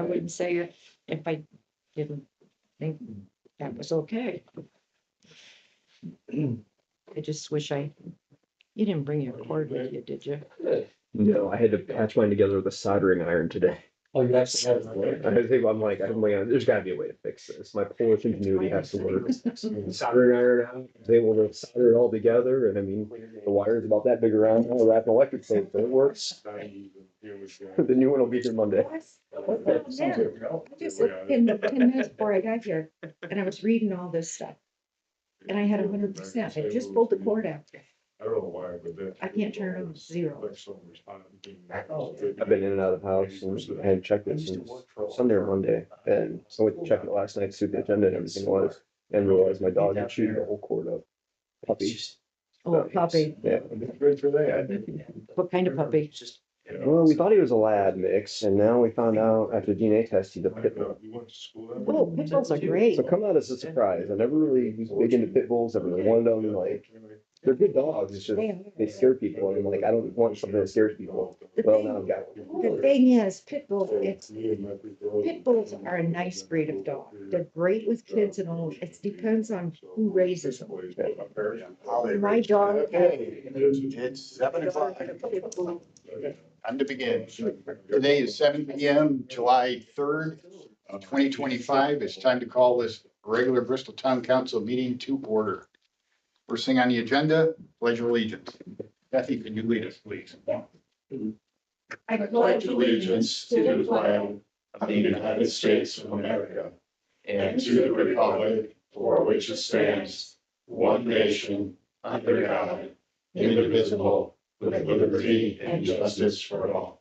I wouldn't say it if I didn't think that was okay. I just wish you didn't bring your cord with you, did you? No, I had to patch mine together with a soldering iron today. Oh, you actually have it. I think I'm like, there's gotta be a way to fix this. My Polish ingenuity has to work. Soldering iron out, I was able to solder it all together, and I mean, the wire's about that big around, I wrap an electric tape, so it works. The new one will be here Monday. I just looked in the 10 minutes before I got here, and I was reading all this stuff. And I had 100%. I just pulled the cord out. I don't know why, but that. I can't turn it on, zero. I've been in and out of the house and I hadn't checked it since Sunday or Monday, and so I went to check it last night, to see what the agenda and everything was, and realized my dog had chewed the whole cord up. Puppy. Oh, puppy. Yeah. Good for that. What kind of puppy? Well, we thought he was a lab mix, and now we found out after DNA test he's a pit bull. You went to school? Oh, pit bulls are great. So come out as a surprise. I never really was big into pit bulls. I really wanted them, like, they're good dogs. It's just they scare people, and I'm like, I don't want something that scares people. Well, now I've got one. The thing is, pit bulls are a nice breed of dog. They're great with kids and all. It depends on who raises them. My dog. It's 7:05. Time to begin. Today is 7 p.m., July 3rd, 2025. It's time to call this regular Bristol Town Council meeting to order. First thing on the agenda, pledge of allegiance. Kathy, can you lead us, please? I pledge allegiance to the flag of the United States of America and to the republic for which it stands, one nation, under God, indivisible, with liberty and justice for all.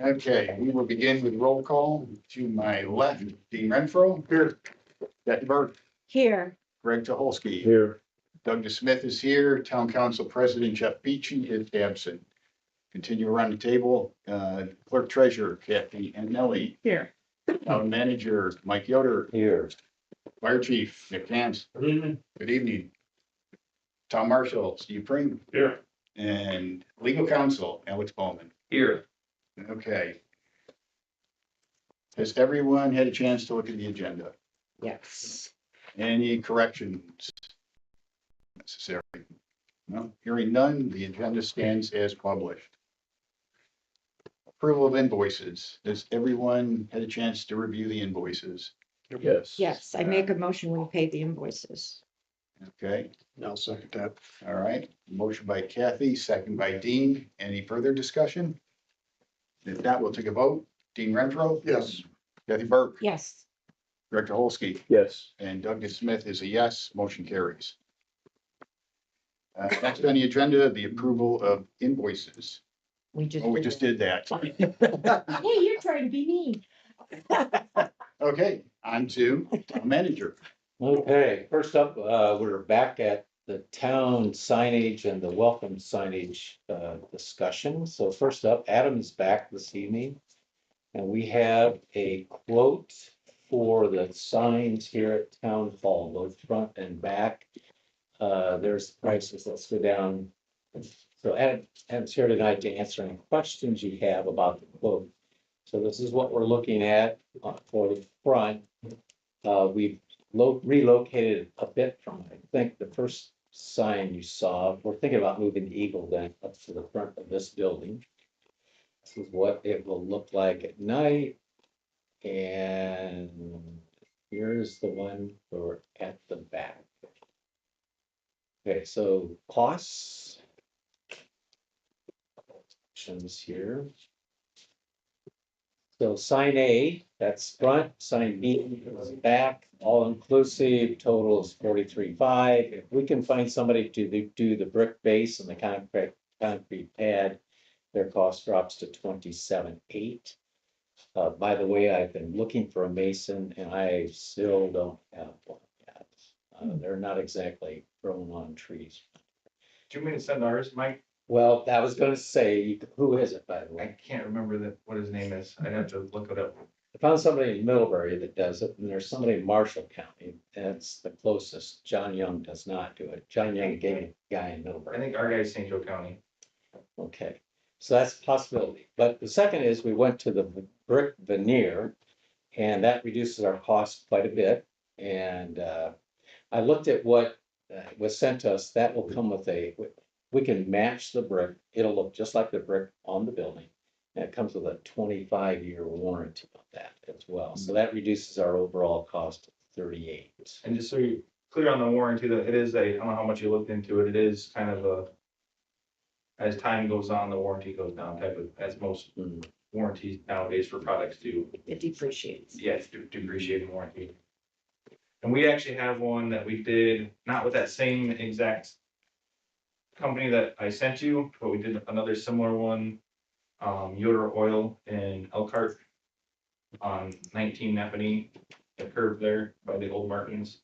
Okay, we will begin with roll call. To my left, Dean Renfro. Here. Kathy Burke. Here, Greg Tuholsky. Here. Doug Smith is here. Town Council President Jeff Beachy is absent. Continue around the table. Clerk Treasurer Kathy and Nellie. here. Town Manager Mike Yoder. Here. Fire Chief Nick Nance. Good evening. Town Marshal Steve Pring. Here. And Legal Counsel Alex Bowman. Here. Okay. Has everyone had a chance to look at the agenda? Yes. Any corrections necessary? No, hearing none, the agenda stands as published. Approval of invoices. Has everyone had a chance to review the invoices? Yes. Yes, I make a motion, we pay the invoices. Okay, I'll second that. all right. Motion by Kathy, second by Dean. Any further discussion? If not, we'll take a vote. Dean Renfro? Yes. Kathy Burke? Yes, Greg Tuholsky? Yes. And Doug Smith is a yes. Motion carries. Next on the agenda, the approval of invoices. we just. Oh, we just did that. Hey, you're trying to be mean. Okay, on to town manager. Okay, first up, we're back at the town signage and the welcome signage discussion. So first up, Adam's back this evening. And we have a quote for the signs here at Town Hall, both front and back. There's prices. Let's go down. So Adam's here tonight to answer any questions you have about the quote. So this is what we're looking at for the front. We've relocated a bit from, I think, the first sign you saw. We're thinking about moving the Eagle then up to the front of this building. This is what it will look like at night. And here's the one for at the back. Okay, so costs. Options here. So sign A, that's front, sign B is back, all inclusive, total is 43.5. If we can find somebody to do the brick base and the concrete pad, their cost drops to 27.8. By the way, I've been looking for a mason and I still don't have one yet. They're not exactly growing on trees. Do you mean to send ours, Mike? Well, I was gonna say, who is it, by the I way? can't remember what his name is. I'd have to look it up. I found somebody in Middlebury that does it, and there's somebody in Marshall County, that's the closest. John Young does not do it. John Young gave a guy in I Middlebury. think our guy's St. Joe County. Okay, So that's a possibility. But the second is we went to the brick veneer and that reduces our cost quite a bit. And I looked at what was sent to us. That will come with we can match the brick. It'll look just like the brick on the building. And it comes with a 25-year warranty on that as well. So that reduces our overall cost to 38. And just so you're clear on the warranty, that it is I don't know how much you looked into it, it is kind of a, as time goes on, the warranty goes down type of, as most Mm. warranties nowadays for products do. It depreciates. Yes, depreciating warranty. And we actually have one that we did, not with that same exact company that I sent you, but we did another similar one. Yoder Oil in Elkhart on 19 Napanee, the curve there by the old Martins.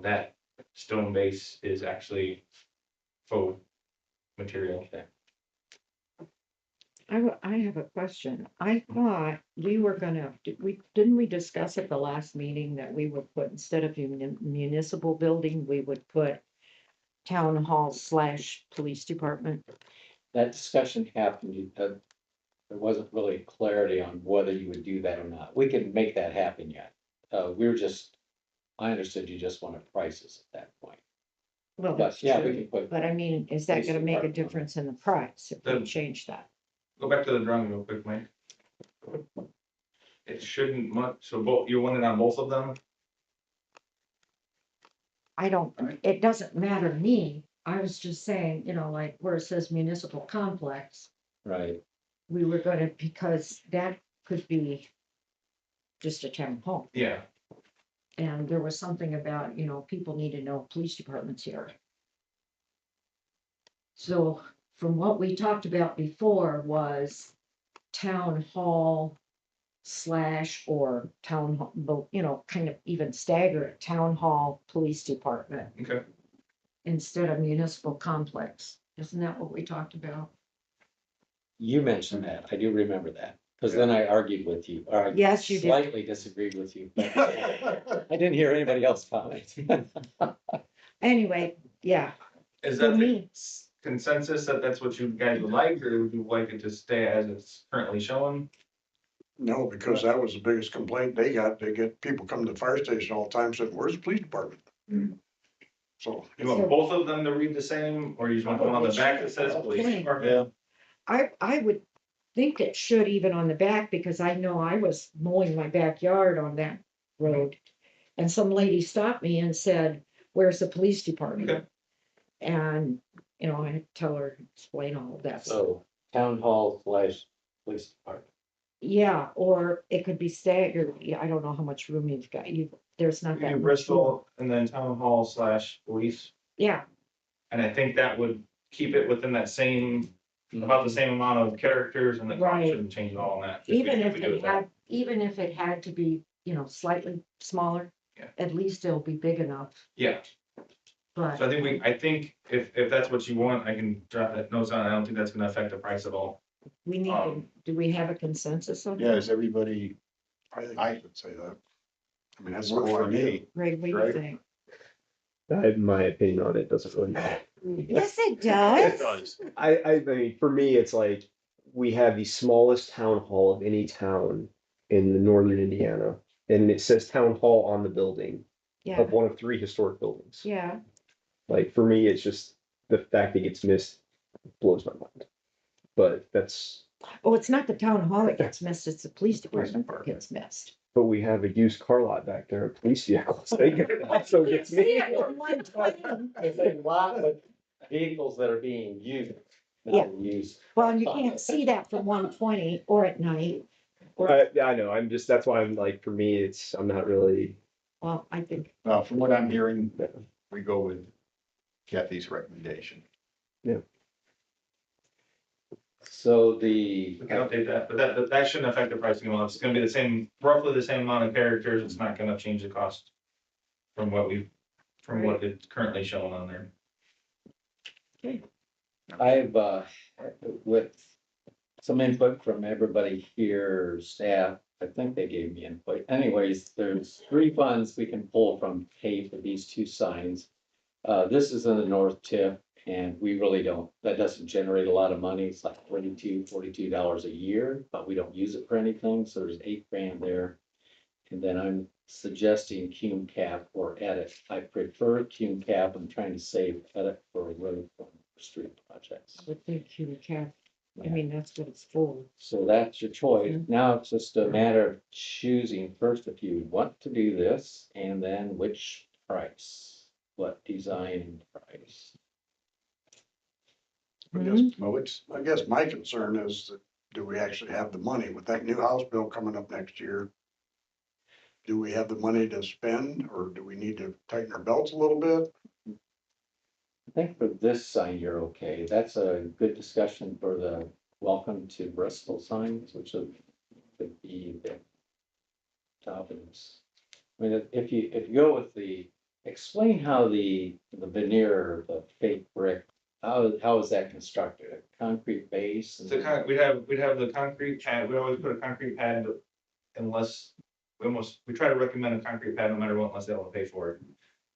That stone base is actually faux material. I have a question. I thought we were gonna, didn't we discuss at the last meeting that we would put, instead of municipal building, we would put town hall / police department? That discussion happened. There wasn't really clarity on whether you would do that or not. We can make that happen yet. I understood you just wanted prices at that point. Well, But that's yeah, we true. can put, But I mean, is that Police gonna make a department. difference in the price if we Then- change that? Go back to the drawing real quick, Mike. It shouldn't much, so both, you want it on both of them? I don't, it doesn't matter to me. I was just saying, like where it says municipal complex, right, we were gonna, because that could be just a town hall. Yeah, And there was something about, people need to know police departments here. So from what we talked about before was town hall / or town hall, kind of even stagger it, town hall, police department okay. instead of municipal complex. Isn't that what we talked about? you mentioned that. I do remember that. Because then I argued with you, or I Yes, you did. slightly disagreed with you. But I didn't hear anybody else comment. Anyway, yeah, Is for that the me, consensus that that's what you guys would like, or would you like it to stay as it's currently shown? No, because that was the biggest complaint they got. They get people come to the fire station all the time saying, where's the police department? So, You want both of them to read the same, or you just want the one on the back that says police Okay. department? I would think it should even on the back, because I know I was mowing my backyard on that road. And some lady stopped me and said, where's the police department? Okay. And, I had to tell her, explain all of that. So town hall / police department. Yeah, or it could be staggered. Yeah, I don't know how much room you've got. There's not You that do much room. Bristol and then town hall / police, Yeah, and I think that would keep it within that same, about the same amount of characters, and the cost Right. shouldn't change all on that. even if We do it that. had, even if it had to be, slightly smaller, Yeah. at least it'll be big enough, Yeah, but. so I think if that's what you want, I can drop that notes on, I don't think that's gonna affect the price at all. We need to, do we have a consensus on Yeah, that? is everybody, I think I- I would say that. I mean, that's the works whole for idea. me. Greg, what do you Right. think? My opinion on it doesn't really matter. Yes, it does. I mean, for me, it's like, we have the smallest town hall of any town in the northern Indiana. And it says town hall on the building Yeah, of one of 3 historic buildings. yeah, Like, for me, it's just the fact it gets missed blows my mind. But oh, it's not the town hall that gets missed, it's the police department that gets missed. but we have a used car lot back there, of police vehicles. That also gets See me. it from 120. There's a lot of vehicles that are being used. Yeah. Not used. Well, you can't see that from 120 or at night, Yeah, I know, that's why I'm like, for me, I'm not really. well, I think, From what I'm hearing, we go with Kathy's recommendation. So the, We can update that, but that shouldn't affect the pricing at all, it's gonna be the same, roughly the same amount of characters, it's not gonna change the cost. From what it's currently shown on there. I've, with some input from everybody here, staff, I think they gave me input. Anyways, there's 3 funds we can pull from to pay for these 2 signs. This is in the north tip, And we really don't, that doesn't generate a lot of money. It's like $42 a year, but we don't use it for anything. So there's $8,000 there. And then I'm suggesting Cume Cap or Edit. I prefer Cume Cap. I'm trying to save Edit for road fund for street projects. I would think you can, I mean, that's what it's for. So that's your choice. Now it's just a matter of choosing first if you want to do this and then which price, what design price. I guess my concern is that, do we actually have the money with that new house bill coming up next year? Do we have the money to spend, or do we need to tighten our belts a little bit? I think for this sign, you're okay. That's a good discussion for the welcome to Bristol signs, which could be the toppings. I mean, if you go with explain how the veneer, the fake brick, how is that constructed? A concrete base? and We'd have the concrete pad, we always put a concrete pad unless, we try to recommend a concrete pad no matter what, unless they don't pay for it.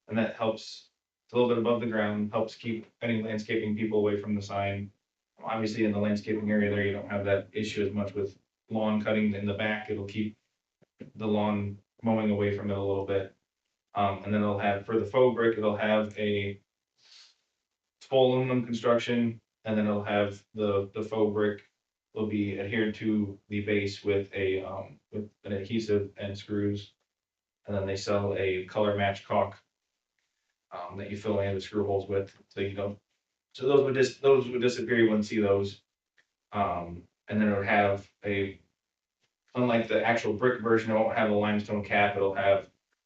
And that helps, it's a little bit above the ground, helps keep any landscaping people away from the sign. Obviously, in the landscaping area there, you don't have that issue as much with lawn cutting in the back, it'll keep the lawn mowing away from it a little bit. And then it'll have, for the faux brick, it'll have a full aluminum construction, and then it'll have the faux brick will be adhered to the base with with an adhesive and screws. And then they sell a color match caulk that you fill any of the screw holes with, so you don't, so those would disappear, you wouldn't see those. And then it would have unlike the actual brick version, it won't have a limestone cap,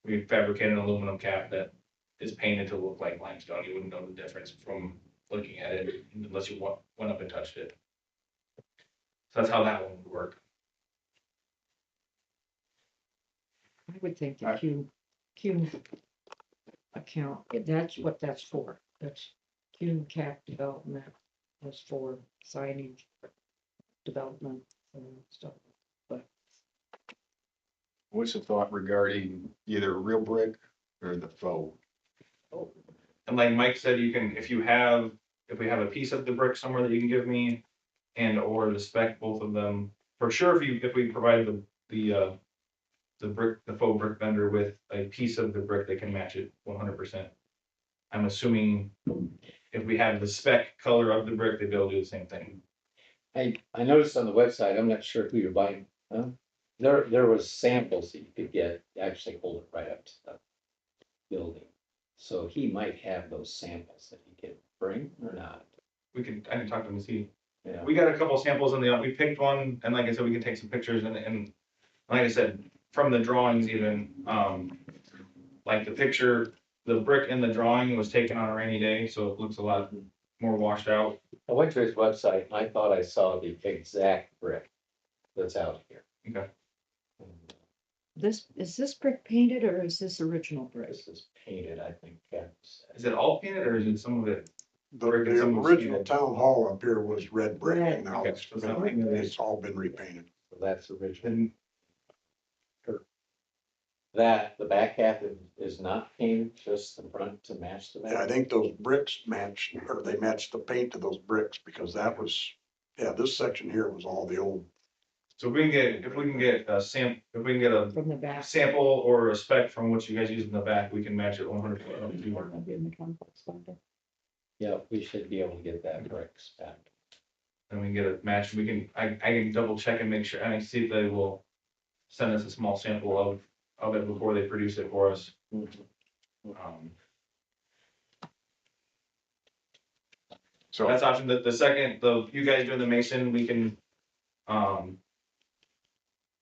we fabricated an aluminum cap that is painted to look like limestone. You wouldn't know the difference from looking at it unless you went up and touched it. So that's how that one would work. I would think the Cume account, that's what that's for. That's Cume Cap development was for signage development and stuff. But What's the thought regarding either real brick or the faux? And like Mike said, you can, if we have a piece of the brick somewhere that you can give me, and or the spec, both of them, for sure, if we provide the faux brick vendor with a piece of the brick, they can match it 100%. I'm assuming if we have the spec color of the brick, they'd be able to do the same thing. I noticed on the website, I'm not sure who you're buying, huh? There was samples that you could get, actually hold it right up to the building. So he might have those samples that he could bring or not. I can talk to them and see. Yeah. We got a couple samples we picked one, and like I said, we can take some pictures and like I said, from the drawings even, like the picture, the brick in the drawing was taken on a rainy day, so it looks a lot more washed out. I went to his website and I thought I saw the exact brick that's out here. Okay. is this brick painted or is this original brick? This is painted, I think. Is it all painted or is it some of it? The Brick and some original steel. town hall up here was red brick, Red. and now Okay, it's so something that is- it's all been repainted. So that's original. And The back half is not painted, just the front to match the back. Yeah, I think those bricks matched, or they matched the paint to those bricks, because that was, this section here was all the old. so if we can get a From the back. sample or a spec from what you guys use in the back, we can match it 100%. Yeah, we should be able to get that bricks back. And we can get a match, I can double check and make sure, and see if they will send us a small sample of it before they produce it for us. So That's option, the second, you guys doing the mason, we can,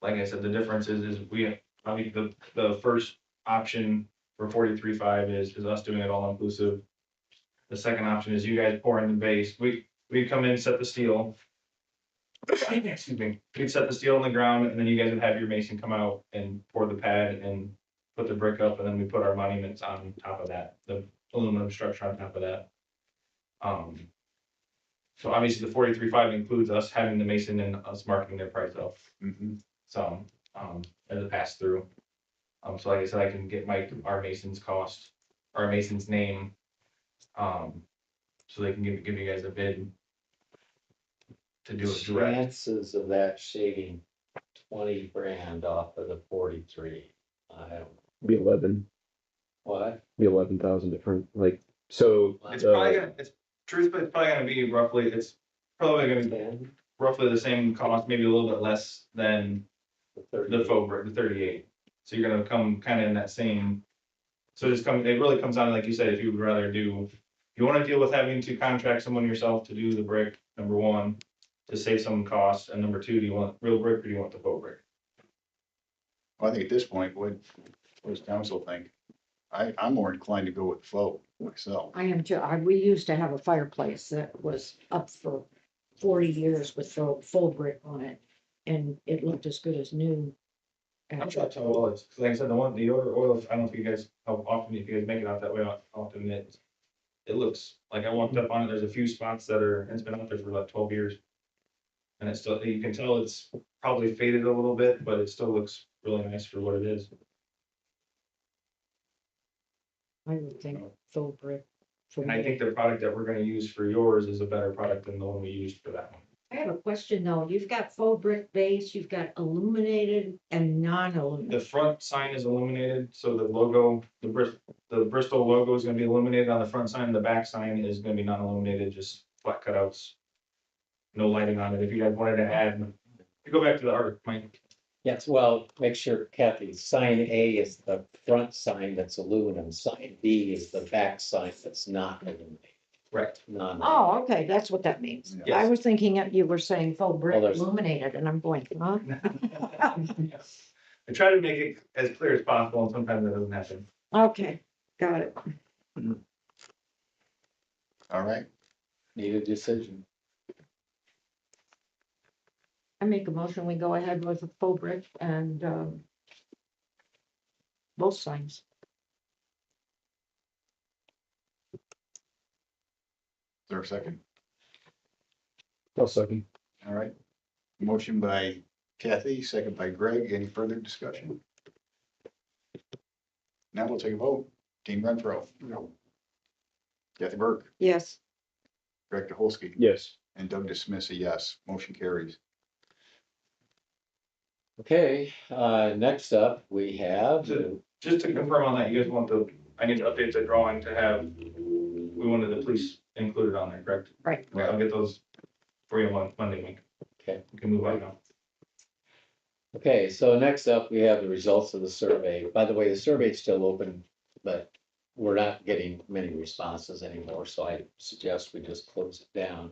like I said, the difference is the first option for 43.5 is us doing it all inclusive. The second option is you guys pouring the base, we come in, set the steel. Excuse me, we'd set the steel on the ground, and then you guys would have your mason come out and pour the pad and put the brick up, and then we put our monuments on top of that, the aluminum structure on top of that. So obviously the 43.5 includes us having the mason and us marking their price up. So, as a pass through. So like I said, I can get our mason's cost, our mason's name. so they can give you guys a bid to do it direct. Chances of that shaving 20 grand off of the 43. I don't, Be 11, what? be 11,000 different, like, so. It's probably gonna, it's truthfully, it's probably gonna be roughly, it's probably gonna be 10, roughly the same cost, maybe a little bit less than the the 30. faux brick, the 38. So you're gonna come kind of in that same. So it really comes down to, like you said, if you would rather do, if you wanna deal with having to contract someone yourself to do the brick, number one, to save some costs, and number two, do you want real brick or do you want the faux brick? Well, I think at this point, what does council think? I'm more inclined to go with faux myself. I am too. We used to have a fireplace that was up for 40 years with full brick on it, and it looked as good as new. I'm sure that's how well it's, like I said, the oil, I don't know if you guys, how often, if you guys make it out that way, how often it looks, like I walked up on it, there's a few spots that are, it's been out there for like 12 years. And it's still, you can tell it's probably faded a little bit, but it still looks really nice for what it is. I would think full brick. for And I me. think the product that we're gonna use for yours is a better product than the one we used for that one. I have a question though. You've got faux brick base, you've got illuminated and The non-illuminated. front sign is illuminated, so the logo, the Bristol logo is gonna be illuminated on the front sign, the back sign is gonna be non-illuminated, just flat cutouts. No lighting on it, if you guys wanted to add, if you go back to the art, Mike, Yes, well, make sure Kathy, sign A is the front sign that's aluminum, sign B is the back sign that's not illuminated, correct. non. Oh, okay, that's what that means. I Yes. was thinking that you were saying faux brick there's- illuminated and I'm going, huh? I try to make it as clear as possible, and sometimes that doesn't happen. Okay, got it. All right, Need a decision. I make a motion, we go ahead with the faux brick and, both signs. is there a second? I'll second. All right. Motion by Kathy, second by Greg. Any further discussion? Now we'll take a vote. Dean Renfro. No. Kathy Burke, Yes, Greg DeHolsky, Yes, and Doug DeSmith, a yes. Motion carries. Okay, next up, we have, Just to confirm on that, you guys want I need to update the drawing to have, we wanted the police included on there, correct? right. Okay, I'll get those for you on Monday week. Okay. We can move on now. okay, so next up, we have the results of the survey. By the way, the survey is still open, but we're not getting many responses anymore, so I suggest we just close it down.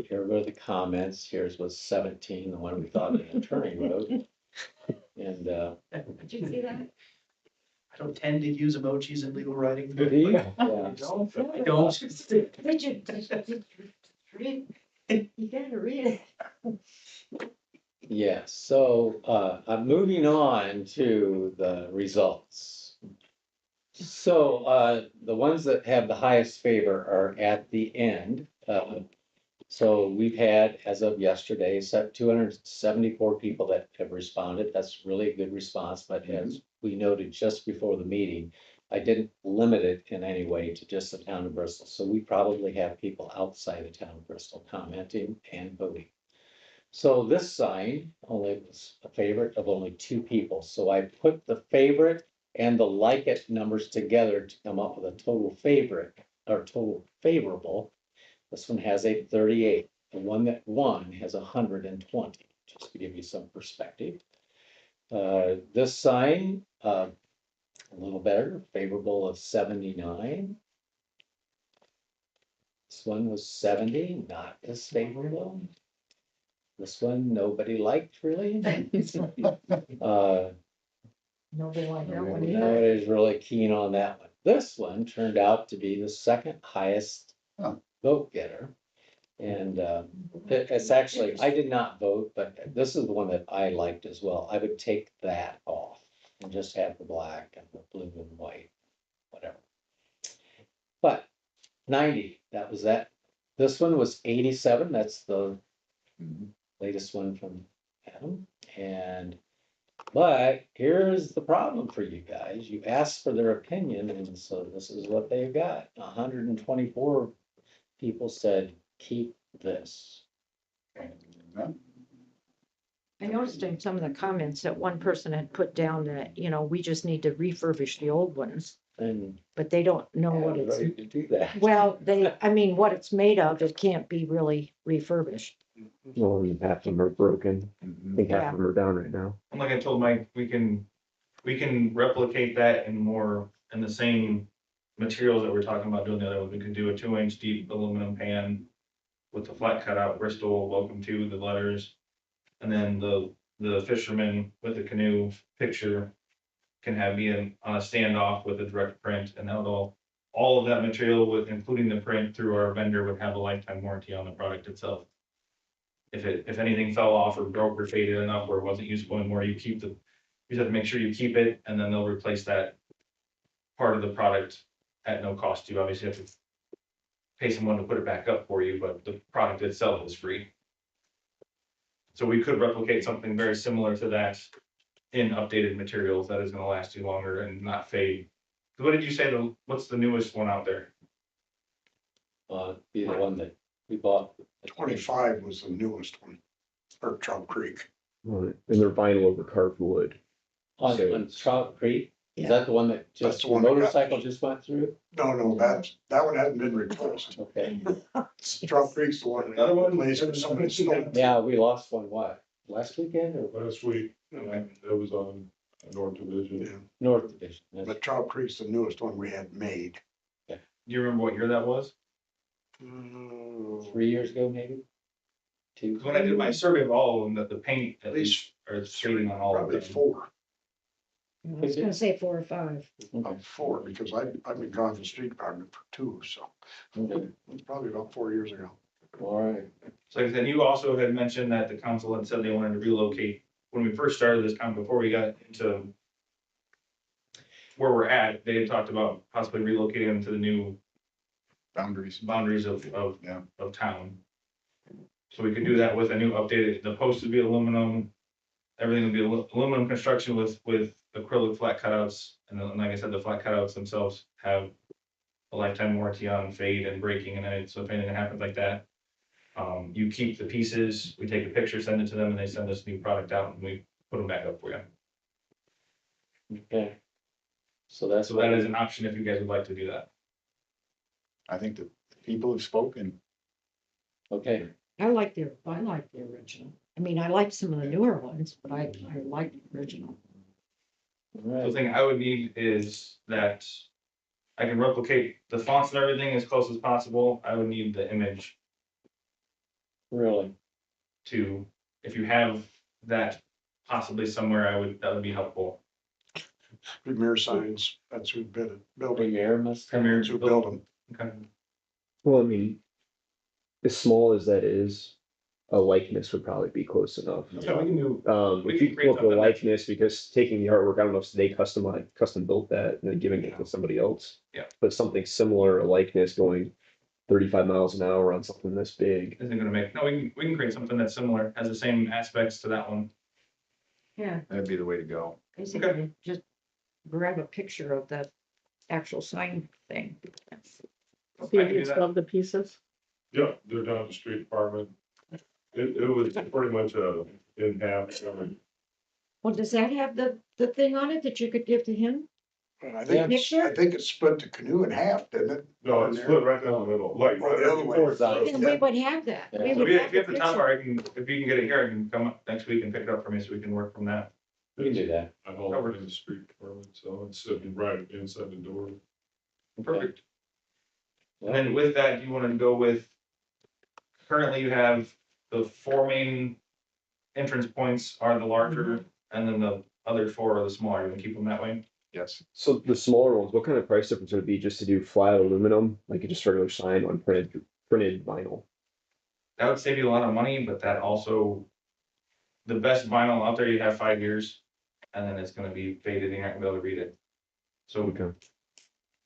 Here were the comments. Here's was 17, the one we thought an attorney wrote. And, Did you see that? I don't tend to use emojis in legal writing. yeah, I don't. Did you read? You gotta read it. yeah, so, I'm moving on to the results. So, the ones that have the highest favor are at the end. So we've had, as of yesterday, 274 people that have responded. That's really a good response, but as we noted just before the meeting, I didn't limit it in any way to just the town of Bristol. So we probably have people outside the town of Bristol commenting and voting. So this sign only was a favorite of only 2 people. So I put the favorite and the like it numbers together to come up with a total favorite or total favorable. This one has a 38. The one that won has 120, just to give you some perspective. This sign, a little better, favorable of 79. This one was 70, not as favorable. This one, nobody liked really. Nobody liked that one either. Nobody's really keen on that one. This one turned out to be the second highest Huh. vote getter. And it's actually, I did not vote, but this is the one that I liked as well. I would take that off and just have the black and the blue and white, whatever. But 90, that was that. This one was 87. That's the latest one from Adam. But here's the problem for you guys. You asked for their opinion, and so this is what they've got. 124 people said, keep this. I noticed in some of the comments that one person had put down that, you know, we just need to refurbish the old ones, And but they don't know what it's. ready to do that. Well, I mean, what it's made of, it can't be really refurbished. Well, I mean, half of them are broken. I think half Yeah. of them are down right now. And like I told Mike, we can replicate that in more, in the same materials that we're talking about doing the other one. We could do a 2-inch deep aluminum pan with the flat cutout Bristol, welcome to the letters. And then the fisherman with the canoe picture can be on a standoff with a direct print, and that'll, all of that material with, including the print through our vendor, would have a lifetime warranty on the product itself. If anything fell off or broke or faded enough or wasn't useful anymore, you just have to make sure you keep it, and then they'll replace that part of the product at no cost to you. Obviously, you have to pay someone to put it back up for you, but the product itself is free. So we could replicate something very similar to that in updated materials that is gonna last you longer and not fade. What did you say, what's the newest one out there? Be the one that we bought. 25 was the newest one, or Trout Creek. And they're vinyl over carved wood. On Trout Creek, is Yeah. that the one that That's just, the the one that got- motorcycle just went through? No, that one hasn't been replaced. Okay, Trout Creek's the one. Another one? Replaced with somebody stole. yeah, we lost one, what, last weekend or Last week, it was on North Division. Yeah, North Division? That's- but Trout Creek's the newest one we had made. Do you remember what year that was? 3 years ago, maybe? 2? 'Cause when I did my survey of all of them, the paint at At least least are fading on all of Probably them. 4, I was gonna say 4 or 5. Okay. 4, because I've been gone from the street department for 2, so Okay. it's probably about 4 years ago. All right. So like I said, you also had mentioned that the council had said they wanted to relocate, when we first started this before we got into where we're at, they had talked about possibly relocating them to the new Boundaries. boundaries Yeah. of town. So we could do that with a new updated, the post would be aluminum, everything would be aluminum construction with acrylic flat cutouts. And then, like I said, the flat cutouts themselves have a lifetime warranty on fade and breaking, and then, so if anything happens like that, you keep the pieces, we take a picture, send it to them, and they send us a new product out, and we put them back up for you. Okay. So that's So what that is an option if you guys would like to do that. I think the people have spoken. Okay, I like the original. I mean, I like some of the newer ones, but I like the original. all The right. thing I would need is that I can replicate the fonts and everything as close as possible. I would need the image Really? to, if you have that possibly somewhere, that would be helpful. Premier Signs, that's who built it, Premier must have. Premier that's who built them. Okay. Well, I mean, as small as that is, a likeness would probably be close enough. So we can do, We If can you create look at the something that's- likeness, because taking the artwork, I don't know if they custom built that and then giving it to somebody else. Yeah. But something similar, a likeness going 35 miles an hour on something this big. isn't gonna make, no, we can create something that's similar, has the same aspects to that one. Yeah, That'd be the way to go. basically, just grab a picture of the actual sign thing. I can do that. of the pieces. Yeah, they're down at the street department. It was pretty much in half. Well, does that have the thing on it that you could give to him? And I Yeah. think, I think it split the canoe in half, didn't it? No, it's split right down the middle, like. Oh, the other way. Horizontal. Then we would have that. We Yeah. So would if have you have the time, picture. or if you can get it here, I can come up next week and pick it up for me, so we can work from that. We can do that. I haul it in the street department, so it's sitting right inside the door. Okay. Perfect. And then with that, you wanna go with, currently you have the 4 main entrance points are the larger, and then the other 4 are the smaller. You wanna keep them that way? Yes. So the smaller ones, what kind of price difference would it be just to do flat aluminum, like just regular sign on printed vinyl? That would save you a lot of money, but that also, the best vinyl out there, you have 5 years, and then it's gonna be faded, and you're not gonna be able to read it. So Okay.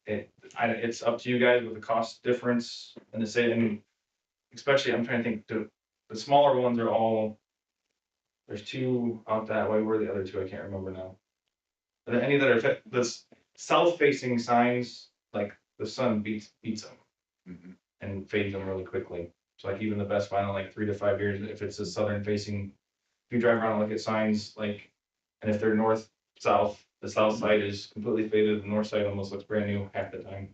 it's up to you guys with the cost difference and the saving. Especially, I'm trying to think, the smaller ones are all, there's 2 out that way, where are the other 2? I can't remember now. Are there any that are, the south facing signs, like the sun beats them. Mhm. and fades them really quickly. So like even the best vinyl, like 3 to 5 years, if it's a southern facing, if you drive around and look at signs, like, and if they're north, south, the south side is completely faded, the north side almost looks brand new half the time.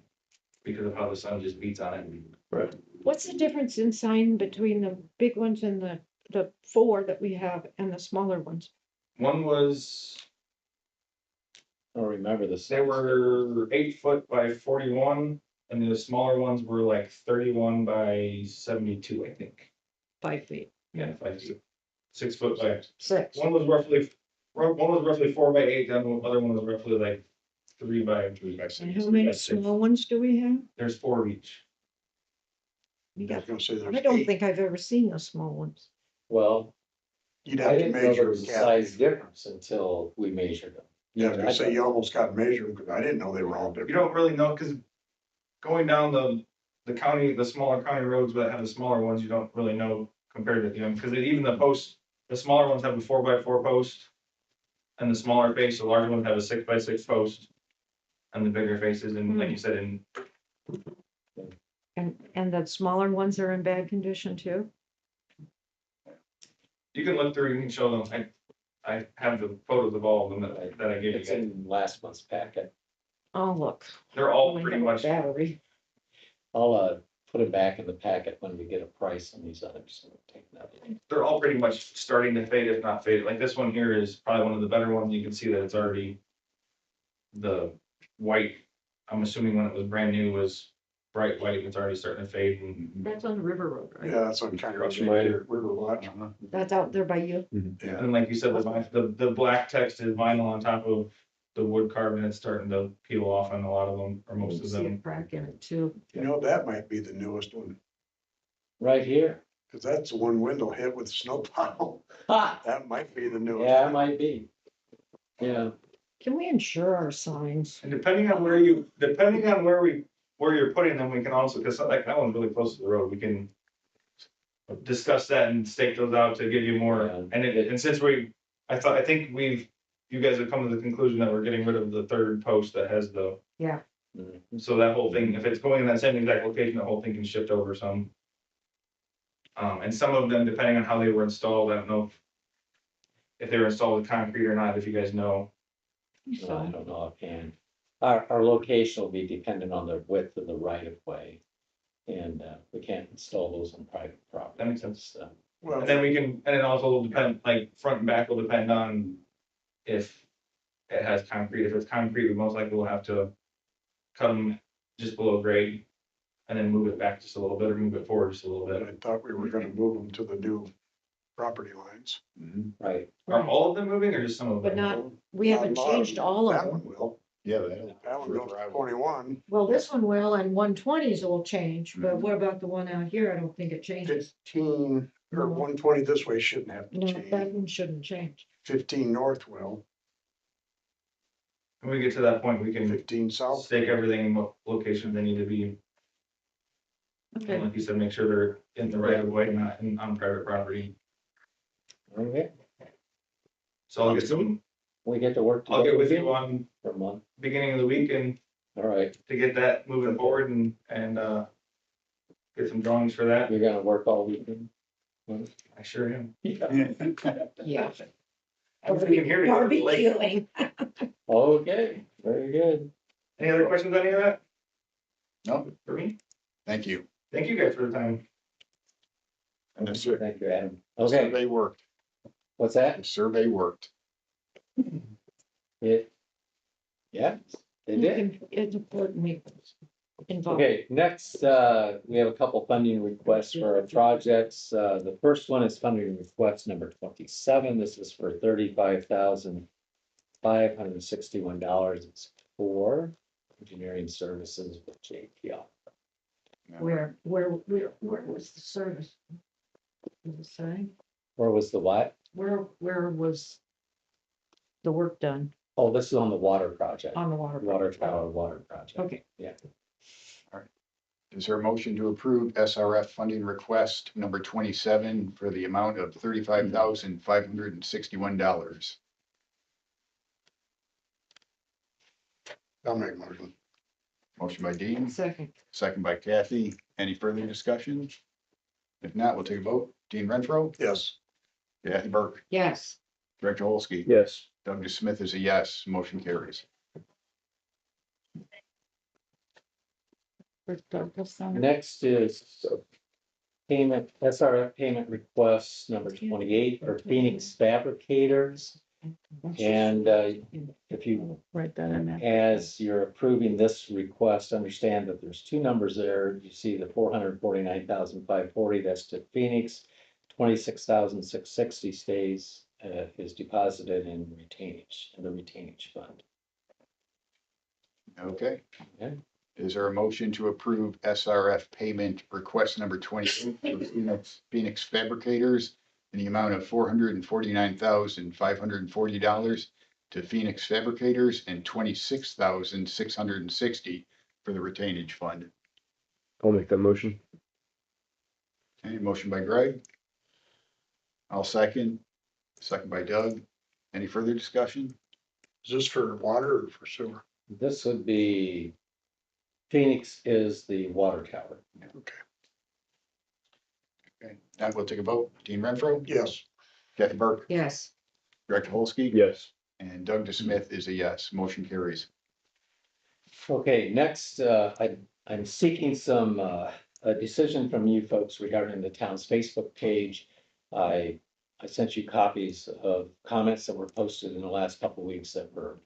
Because of how the sun just beats on it. What's the difference in sign between the big ones and the 4 that we have and the smaller ones? One was, I don't remember this. they were 8 foot by 41, and the smaller ones were like 31 by 72, I think. 5 feet, Yeah, 5 feet. 6 foot by, 6. one was roughly 4 by 8, and the other one was roughly like 3 by, And how many small ones do we have? there's 4 of each. We I got, was gonna say I there's don't 8. think I've ever seen the small ones. Well, You'd I have to didn't know there measure was a them, Kathy. size difference until we measured them. Yeah, I was gonna say you almost got to measure them, because I didn't know they were all different. You don't really know, because going down the county, the smaller county roads that have the smaller ones, you don't really know compared to them, because even the posts, the smaller ones have a 4x4 post. And the smaller face, the larger ones have a 6x6 post. And the bigger faces, and like you said, And the smaller ones are in bad condition too? you can look through, you can show them, I have the photos of all of them that I gave you It's guys. in last month's packet. Oh, look. They're all Only pretty have a much, Battery. I'll put it back in the packet when we get a price on these others. Take that. they're all pretty much starting to fade, if not fade. Like this one here is probably one of the better ones. You can see that it's already the white, I'm assuming when it was brand new was bright white, and it's already starting to fade, and That's on the River Road, right? Yeah, that's what I'm kind of. Rush mine. River Watch. That's out there by you. Yeah. and like you said, the black text is vinyl on top of the wood carving. It's starting to peel off on a lot of them, or You most of see a them. crack in it too. You know, that might be the newest one, Right here. because that's the one window hit with the snowplow. Ha! That might be the newest. Yeah, it one. might be. Yeah. Can we insure our signs? And depending on where you're putting them, we can also, because like that one's really close to the road, we can discuss that and stake those out to give you more. Yeah. And since I think you guys have come to the conclusion that we're getting rid of the third post that has the, Mhm. so that whole thing, if it's going in that same exact location, the whole thing can shift over some. And some of them, depending on how they were installed, I don't know if they were installed with concrete or not, if you guys know. No, I So, don't know offhand. Our location will be dependent on the width of the right of way. And we can't install those on private property. That makes sense. So, Well, And then we can, and it also will depend, like, front and back will depend on if it has concrete. If it's concrete, we most likely will have to cut them just below grade and then move it back just a little bit or move it forward just a little but bit. I thought we were gonna move them to the new property lines. right. Are all of them moving or just some of them? but not, we haven't Not a lot changed all of That them. one will. Yeah, That one goes to 21. Well, this one will, and 120s will change, but what about the one out here? I don't think it changes. 15 or No. 120 this way shouldn't have to No, that change. one shouldn't change. 15 north will, When we get to that point, we can 15 south. stake everything in what location they need to be. And Okay, like you said, make sure they're in the right of way, not on private property. Okay. So I'll get to work. I'll get with together you on For a month. beginning of the week and All right. to get that moving forward and get some drawings for that. You're gonna work all weekend? I sure am. yeah. Hopefully you can hear me. Barbecuing. Okay, very good. Any other questions on any of that No, for me? thank you. Thank you guys for the time. And the sur- Thank you, Adam. the Okay, survey worked. what's The that? survey worked. It. Yeah, it did. It's important we involve. Okay, next, we have a couple funding requests for our projects. The first one is funding request number 27. This is for $35,561. It's for engineering services with JPL. Where was the service? Does it say? Where was the what? Where was the work done Oh, this is on the water project, on the water? water tower, water project. Okay, Is there a motion to approve SRF funding request number 27 for the amount of $35,561? I'll make a motion. Motion by Dean, Second, second by Kathy. Any further discussion? If not, we'll take a vote. Dean Renfro, Yes, Kathy Burke, yes. Greg Dolsky. Yes. Doug Smith is a yes. Motion carries. Next is payment, SRF payment request number 28 for Phoenix Fabricators. And if you, Write that in there. as you're approving this request, understand that there's two numbers there. You see the 449,540, that's to Phoenix. 26,660 stays, is deposited in retainage, in the retainage fund. Okay. Okay. Is there a motion to approve SRF payment request number 28 for Phoenix Fabricators in the amount of $449,540 to Phoenix Fabricators and $26,660 for the retainage fund? I'll make that motion. Okay, motion by Greg. I'll second. Second by Doug. Any further discussion? is this for water or for sewer? This would be, Phoenix is the water tower. Okay, now we'll take a vote. Dean Renfro, Yes, Kathy Burke, Yes, Greg Dolsky. Yes. And Doug Smith is a yes. Motion carries. Okay, next, I'm seeking some, a decision from you folks regarding the town's Facebook page. I sent you copies of comments that were posted in the last couple of weeks that were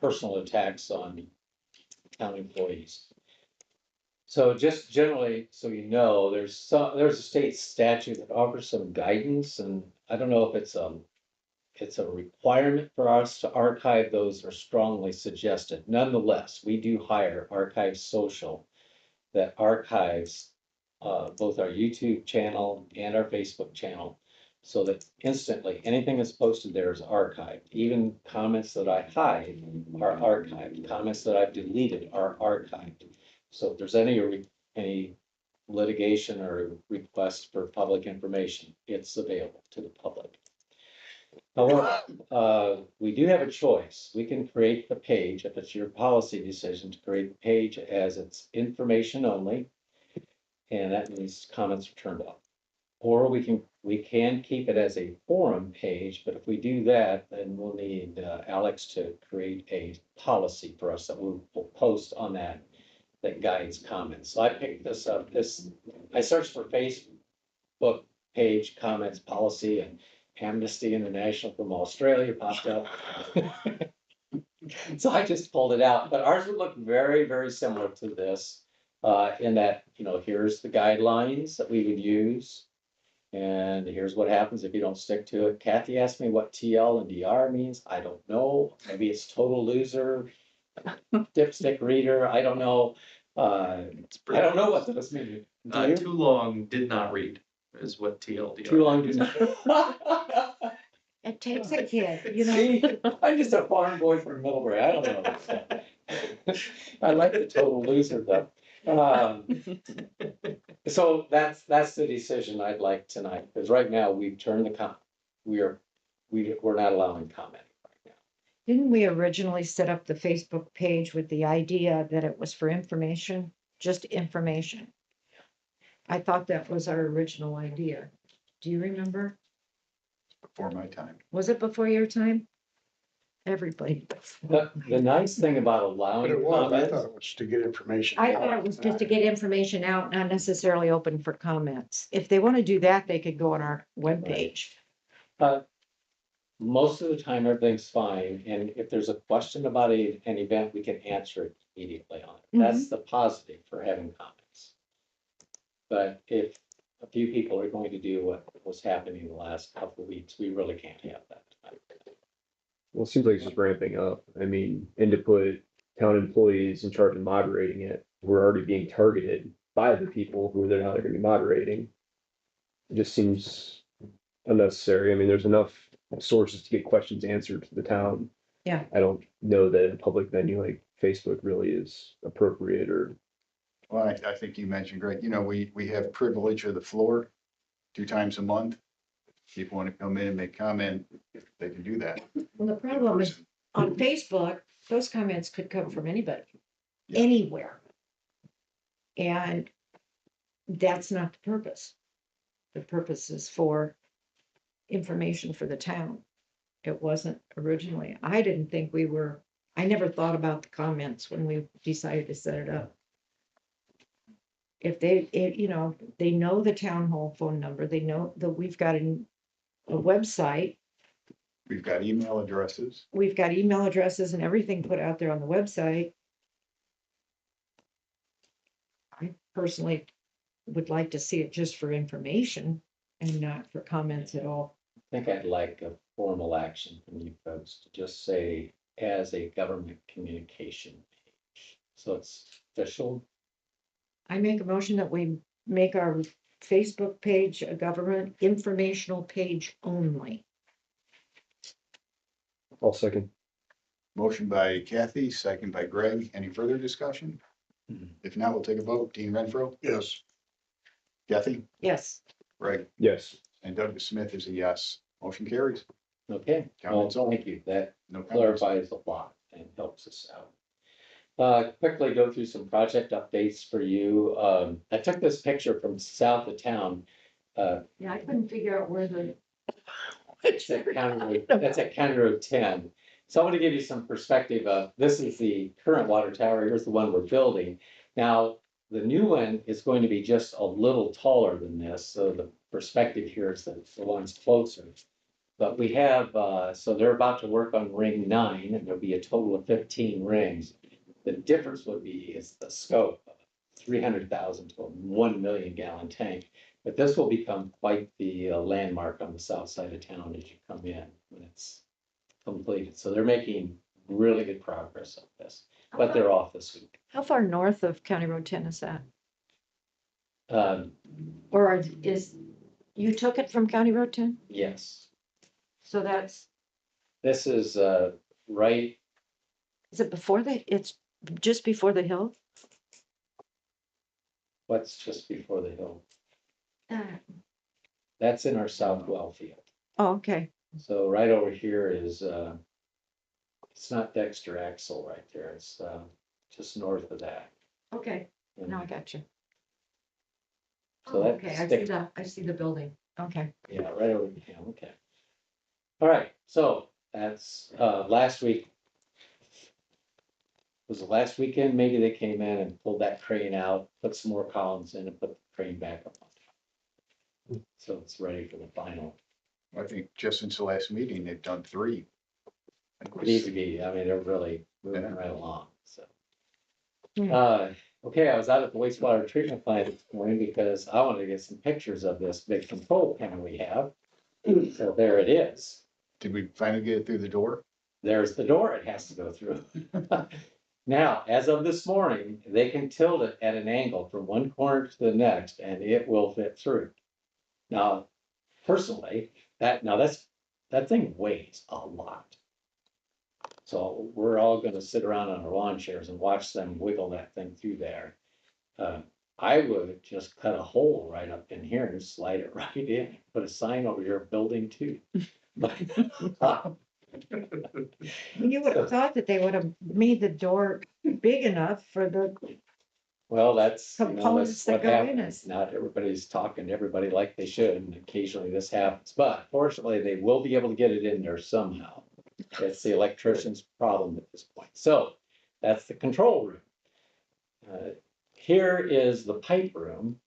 personal attacks on town employees. So just generally, so you know, there's a state statute that offers some guidance, and I don't know if it's a requirement for us to archive those or strongly suggested. Nonetheless, we do hire Archive Social that archives both our YouTube channel and our Facebook channel, so that instantly anything that's posted there is archived. Even comments that I hide are archived. Comments that I've deleted are archived. So if there's any litigation or request for public information, it's available to the public. However, we do have a choice. We can create the page, if it's your policy decision, to create the page as it's information only. And that means comments are turned off. Or we can keep it as a forum page, but if we do that, then we'll need Alex to create a policy for us that we'll post on that guides comments. So I picked this up, I searched for Facebook page comments policy, and Amnesty International from Australia popped up. So I just pulled it out, but ours would look very, very similar to this, in that, here's the guidelines that we would use. And here's what happens if you don't stick to it. Kathy asked me what TL and DR means. I don't know. Maybe it's total loser, dipstick reader. I don't know. I don't know what those mean. Do you? Too long, did not read is what TLDR. Too long. it takes a kid, See, I'm just a farm boy from Middlebury. I don't know. I like the total loser though. So that's the decision I'd like tonight, because right now we've turned we're not allowing comment right now. Didn't we originally set up the Facebook page with the idea that it was for information, just information? I thought that was our original idea. Do you remember? Before my time. Was it before your time? Everybody. The nice thing about but allowing it was, I comments, thought it was to get information. I thought it was just to get information out, not necessarily open for comments. If they want to do that, they could go on our webpage. most of the time, everything's fine, and if there's a question about an event, we can answer it immediately on it. That's the positive for having comments. But if a few people are going to do what was happening in the last couple of weeks, we really can't have that. Well, it seems like it's just ramping up. I mean, and to put town employees in charge of moderating it, we're already being targeted by the people who they're now going to be moderating. It just seems unnecessary. I mean, there's enough sources to get questions answered to the town. Yeah. I don't know that a public venue like Facebook really is appropriate or. Well, I think you mentioned, Greg, we have privilege of the floor 2 times a month. If people want to come in and make comment, they can do that. Well, the problem is on Facebook, those comments could come from anybody. Yeah. anywhere. And that's not the purpose. The purpose is for information for the town. It wasn't originally. I didn't think I never thought about the comments when we decided to set it up. If they know the town hall phone number, they know that we've got a website, We've got email addresses. we've got email addresses and everything put out there on the website. I personally would like to see it just for information and not for comments at all. I think I'd like a formal action from you folks to just say as a government communication page. So it's official. I make a motion that we make our Facebook page a government informational page only. I'll second. Motion by Kathy, second by Greg. Any further discussion? Mhm. If not, we'll take a vote. Dean Renfro, Yes, Kathy, Yes, Greg, Yes. and Doug Smith is a yes. Motion carries. Okay, well, Comments only. thank you. That No comments. clarifies a lot and helps us out. Quickly go through some project updates for you. I took this picture from south of town. yeah, I couldn't figure out where the. It's at County Road, that's at County Road 10. So I want to give you some perspective of, this is the current water tower, here's the one we're building. Now, the new one is going to be just a little taller than this, so the perspective here is the one's closer. But we have, so they're about to work on ring 9, and there'll be a total of 15 rings. The difference would be is the scope, 300,000 to a 1 million gallon tank. But this will become quite the landmark on the south side of town as you come in when it's completed. So they're making really good progress on this, but they're off this week. How far north of County Road 10 is that? Um, Or you took it from County Road 10? yes, So this is right, is it it's just before the hill? what's just before the hill? Uh, That's in our south well field. Oh, okay, So right over here is, it's not Dexter Axle right there. It's just north of that. okay, And now I got you. So Oh, that okay, stick- I see the building, okay. Yeah, right over, yeah, okay. All right, so that's last week. Was the last weekend, maybe they came in and pulled that crane out, put some more columns in and put the crane back up on top. So it's ready for the final. I think just since the last meeting, they've done 3. Needs to be, I mean, they're really moving Yeah. right along, so. Yeah. Okay, I was out at the wastewater treatment plant this morning because I wanted to get some pictures of this big control panel we have. So there it is. Did we finally get it through the door? There's the door it has to go through. Now, as of this morning, they can tilt it at an angle from one corner to the next and it will fit through. Now, personally, that thing weighs a lot. So we're all gonna sit around on our lawn chairs and watch them wiggle that thing through there. I would just cut a hole right up in here and slide it right in, put a sign over your building too. But, You would have thought that they would have made the door big enough for the, well, that's Components that what go in happens. it. Not everybody's talking to everybody like they should, and occasionally this happens, but fortunately, they will be able to get it in there somehow. It's the electrician's problem at this point. So that's the control room. Here is the pipe room.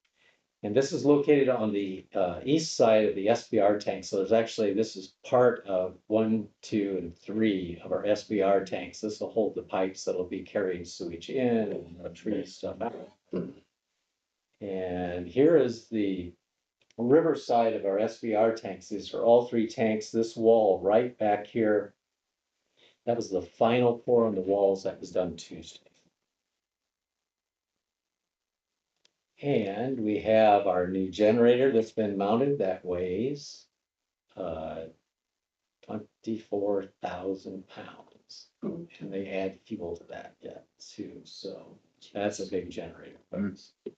And this is located on the east side of the SBR tank. So there's actually, this is part of 1, 2, and 3 of our SBR tanks. This will hold the pipes that'll be carrying sewage in and treat stuff out. And here is the river side of our SBR tanks. These are all 3 tanks. This wall right back here, that was the final pour on the walls that was done Tuesday. And we have our new generator that's been mounted that weighs 24,000 pounds. And they add fuel to that yet too, so that's a big generator. folks. I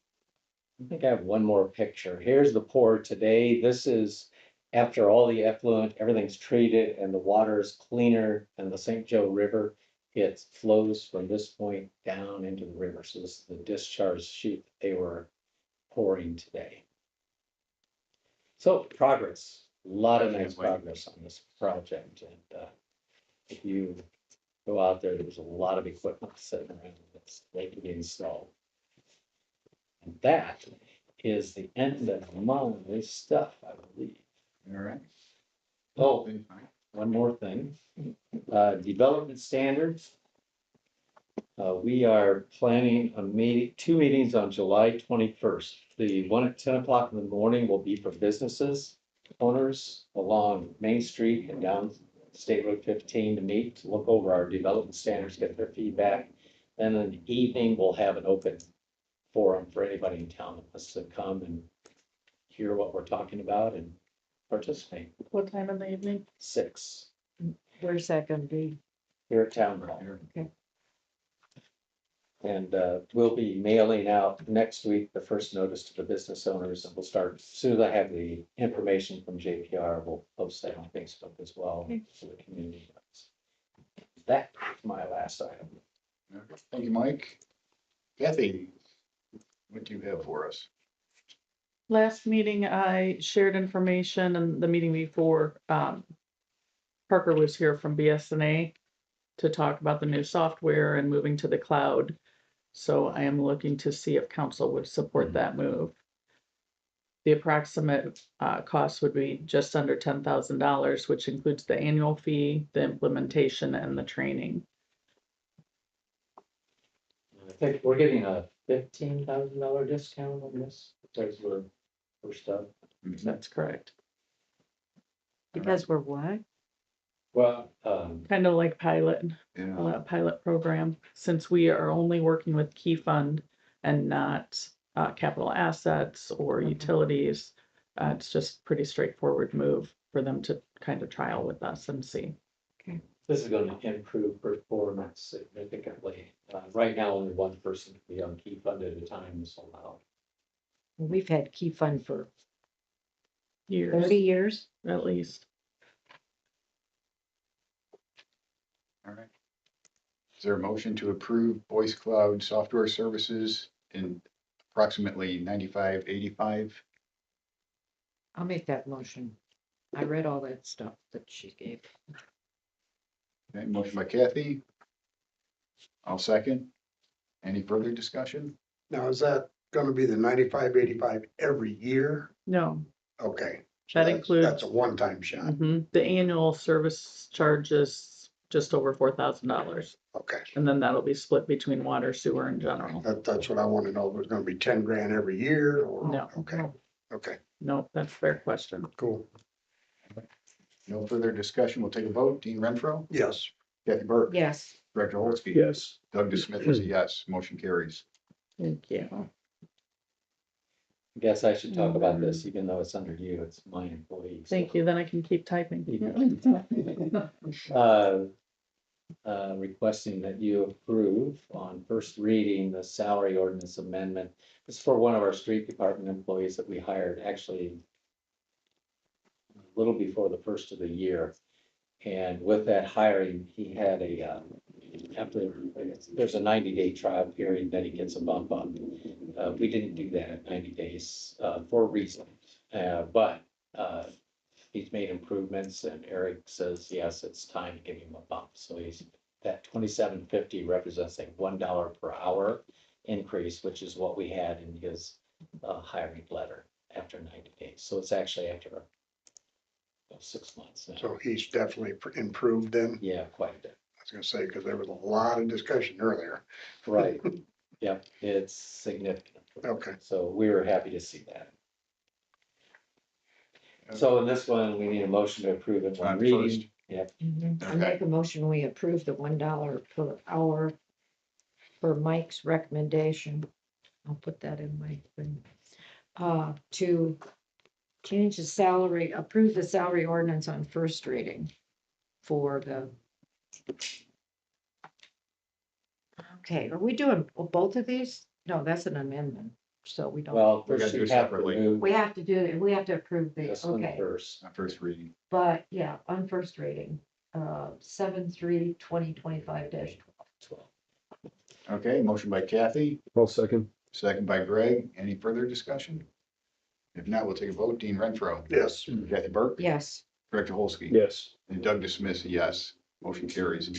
think I have one more picture. Here's the pour today. This is after all the effluent, everything's treated and the water is cleaner than the St. Joe River. it flows from this point down into the river. So this is the discharge chute that they were pouring today. So progress, a lot of nice progress on this project. And if you go out there, there's a lot of equipment sitting around that's waiting to be installed. And that is the end of my stuff, I believe. All right. Oh, one more thing, development standards. We are planning a meeting, 2 meetings on July 21st. The one at 10 o'clock in the morning will be for businesses, owners along Main Street and down State Road 15 to meet, to look over our development standards, get their feedback. And in the evening, we'll have an open forum for anybody in town that wants to come and hear what we're talking about and participate. What time in the evening? 6 Where's that gonna be? here at Town Hall. Okay. And we'll be mailing out next week the first notice to the business owners, and we'll start, as soon as I have the information from JPR, we'll post that on Facebook as well, so the community knows. That's my last item. Okay, thank you, Mike. Kathy, what do you have for us? Last meeting, I shared information, and the meeting before, Parker was here from BSNA to talk about the new software and moving to the cloud. So I am looking to see if council would support that move. The approximate cost would be just under $10,000, which includes the annual fee, the implementation, and the training. I think we're getting a $15,000 discount on this, because we're first up. That's correct. Because we're what? Well, Kind of like pilot. Yeah. Pilot program, since we are only working with Key Fund and not capital assets or utilities. It's just pretty straightforward move for them to kind of trial with us and see. this is gonna improve performance significantly. Right now, only one person can be on key fund at a time is allowed. We've had Key Fund for Years, 30 years. at least. All right. Is there a motion to approve Voice Cloud software services in approximately 9585? I'll make that motion. I read all that stuff that she gave. Okay, motion by Kathy. I'll second. Any further discussion? Now, is that gonna be the 95-85 every year? No, Okay. so That that's- includes- That's a one-time shot. the annual service charges just over $4,000. Okay. And then that'll be split between water, sewer, and general. That's what I want to know. If it's gonna be 10 grand every year or? No. Okay, okay, No, that's a fair question. cool. No further discussion. We'll take a vote. Dean Renfro, Yes. Kathy Burke, Yes, Director Holtzke. Yes. Doug DeSmith is a yes. Motion carries. Thank you. I guess I should talk about this, even though it's under you, it's my employees. Thank you, then I can keep typing. Requesting that you approve on first reading the salary ordinance amendment. It's for one of our street department employees that we hired actually a little before the first of the year. And with that hiring, he had there's a 90-day trial period, then he gets a bump up. We didn't do that at 90 days for a reason, but he's made improvements, and Eric says, yes, it's time to give him a bump. So that $27.50 represents a $1 per hour increase, which is what we had in his hiring letter after 90 days. So it's actually after 6 months now. So he's definitely improved then. Yeah, quite a bit. I was gonna say, because there was a lot of discussion earlier. Right. Yep, it's significant. Okay. So we were happy to see that. So in this one, we need a motion to approve it On one reading. first. Yeah, I make a motion, we approve the $1 per hour for Mike's recommendation. I'll put that in my thing. To change the salary, approve the salary ordinance on first reading for the. Okay, are we doing both of these? No, that's an amendment, so we don't. well, We gotta first do you it have to separately. move We have to do it, we have to approve the, this one okay, first. On first reading. but yeah, on first reading. 7/3/2025-12. Okay, motion by Kathy, Well, second. second by Greg. Any further discussion? If not, we'll take a vote. Dean Renfro. Yes, Kathy Burke. Yes, Greg Dolsky. Yes. And Doug DeSmith, yes. Motion carries.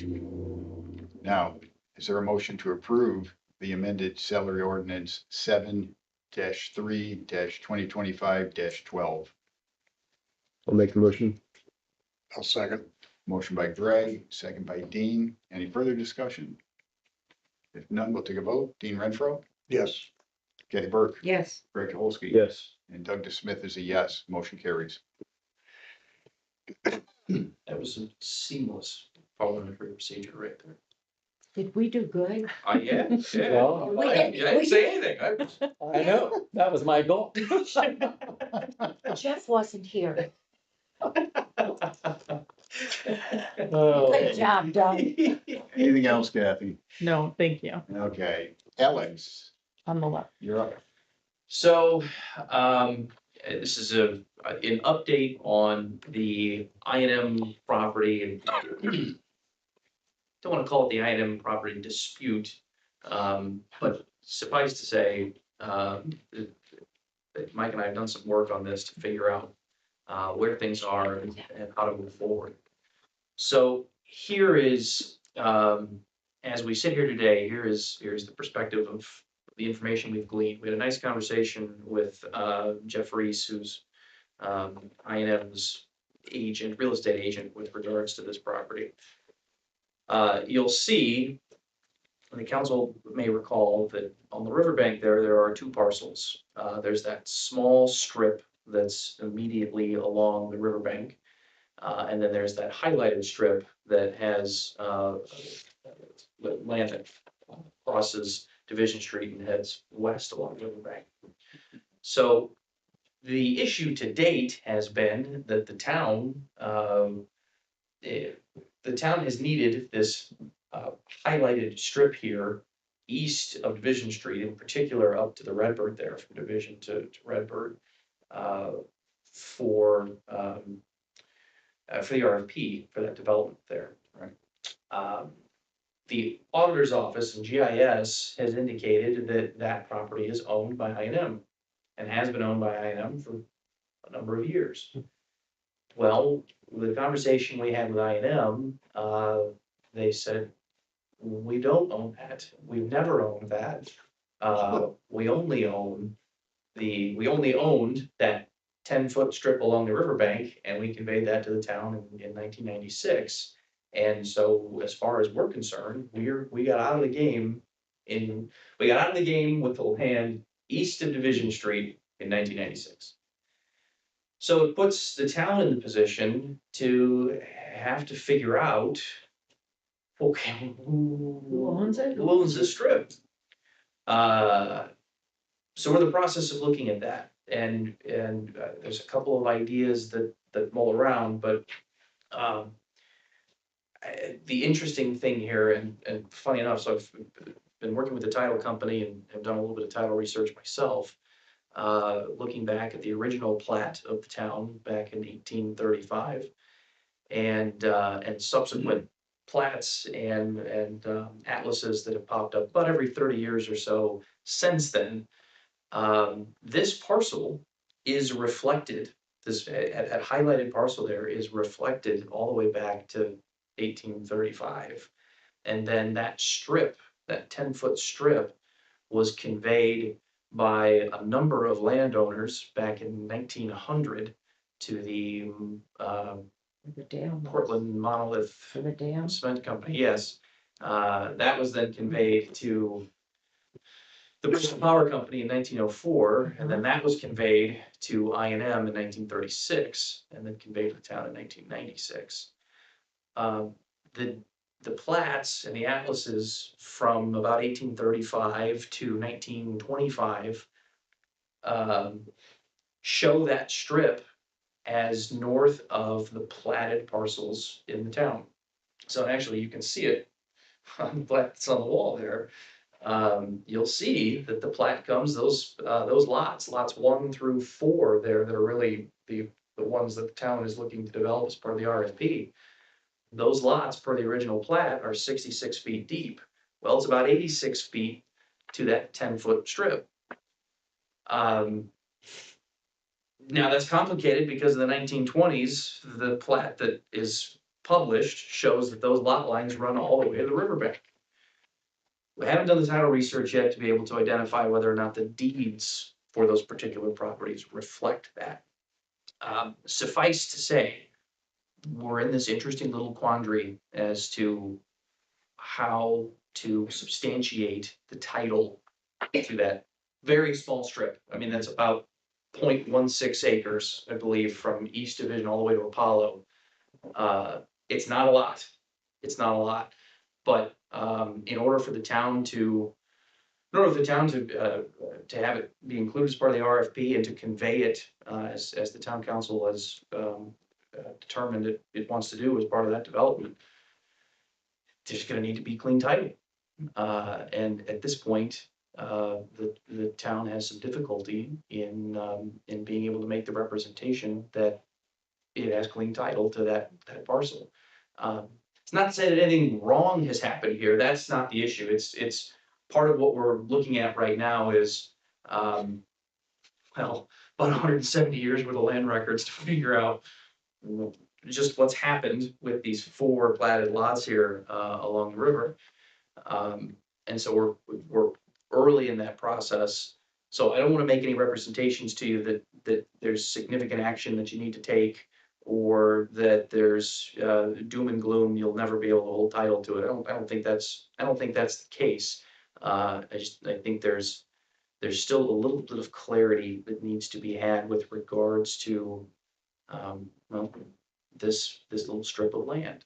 Now, is there a motion to approve the amended salary ordinance 7-3-2025-12? I'll make the motion. I'll second. Motion by Greg, second by Dean. Any further discussion? If none, we'll take a vote. Dean Renfro, Yes, Kathy Burke, yes, Greg Dolsky. Yes. And Doug DeSmith is a yes. Motion carries. That was a seamless parliamentary procedure right there. did we do good? Yeah, yeah. Well, We I did- didn't we say did- anything. I know, that was my goal. Jeff wasn't here. Oh. Good job, Doug. Anything else, Kathy? No, thank you. Okay, Alex, On the left. you're up. So, this is an update on the I and M property and don't want to call it the I and M property dispute. But suffice to say, that Mike and I have done some work on this to figure out where things are and how to move forward. So here is, as we sit here today, here's the perspective of the information we've gleaned. We had a nice conversation with Jeff Reese, who's I&M's agent, real estate agent with regards to this property. You'll see, and the council may recall that on the riverbank there are two parcels. There's that small strip that's immediately along the riverbank. And then there's that highlighted strip that has land that crosses Division Street and heads west along the riverbank. So the issue to date has been that the town has needed this highlighted strip here east of Division Street, in particular up to the Redbird there, from Division to Redbird, for the RFP for that development there. Right. The auditor's office and GIS has indicated that that property is owned by I&M and has been owned by I&M for a number of years. Well, the conversation we had with I&M, they said, we don't own that. We've never owned that. We only owned that 10-foot strip along the riverbank, and we conveyed that to the town in 1996. And so, as far as we're concerned, we got out of the game with the land east of Division Street in 1996. So it puts the town in the position to have to figure out, okay, Who owns it? who owns this strip? So we're in the process of looking at that, and there's a couple of ideas that mull around, but the interesting thing here, and funny enough, so I've been working with the title company and have done a little bit of title research myself, looking back at the original plat of the town back in 1835, and subsequent plats and atlases that have popped up about every 30 years or so since then. This parcel is reflected, that highlighted parcel there is reflected all the way back to 1835. And then that strip, that 10-foot strip, was conveyed by a number of landowners back in 1900 to the The dam. Portland Monolith For the dam. Cement Company, yes. That was then conveyed to the Bristol Power Company in 1904, and then that was conveyed to I&M in 1936, and then conveyed to the town in 1996. The plats and the atlases from about 1835 to 1925 show that strip as north of the platted parcels in the town. So actually, you can see it on the plat that's on the wall there. You'll see that the plat comes, those lots 1 through 4 there that are really the ones that the town is looking to develop as part of the RFP. those lots per the original plat are 66 feet deep. Well, it's about 86 feet to that 10-foot strip. Now that's complicated because in the 1920s, the plat that is published shows that those lot lines run all the way to the riverbank. We haven't done the title research yet to be able to identify whether or not the deeds for those particular properties reflect that. Suffice to say, we're in this interesting little quandary as to how to substantiate the title to that very small strip. I mean, that's about 0.16 acres, I believe, from East Division all the way to Apollo. It's not a lot. It's not a lot. But in order for the town to have it be included as part of the RFP and to convey it as the town council has determined it wants to do as part of that development, there's gonna need to be clean title. And at this point, the town has some difficulty in being able to make the representation that it has clean title to that parcel. It's not to say that anything wrong has happened here. That's not the issue. It's part of what we're looking at right now is, well, about 170 years worth of land records to figure out just what's happened with these 4 platted lots here along the river. And so we're early in that process. So I don't want to make any representations to you that there's significant action that you need to take, or that there's doom and gloom, you'll never be able to hold title to it. I don't think that's the case. I think there's still a little bit of clarity that needs to be had with regards to well, this little strip of land.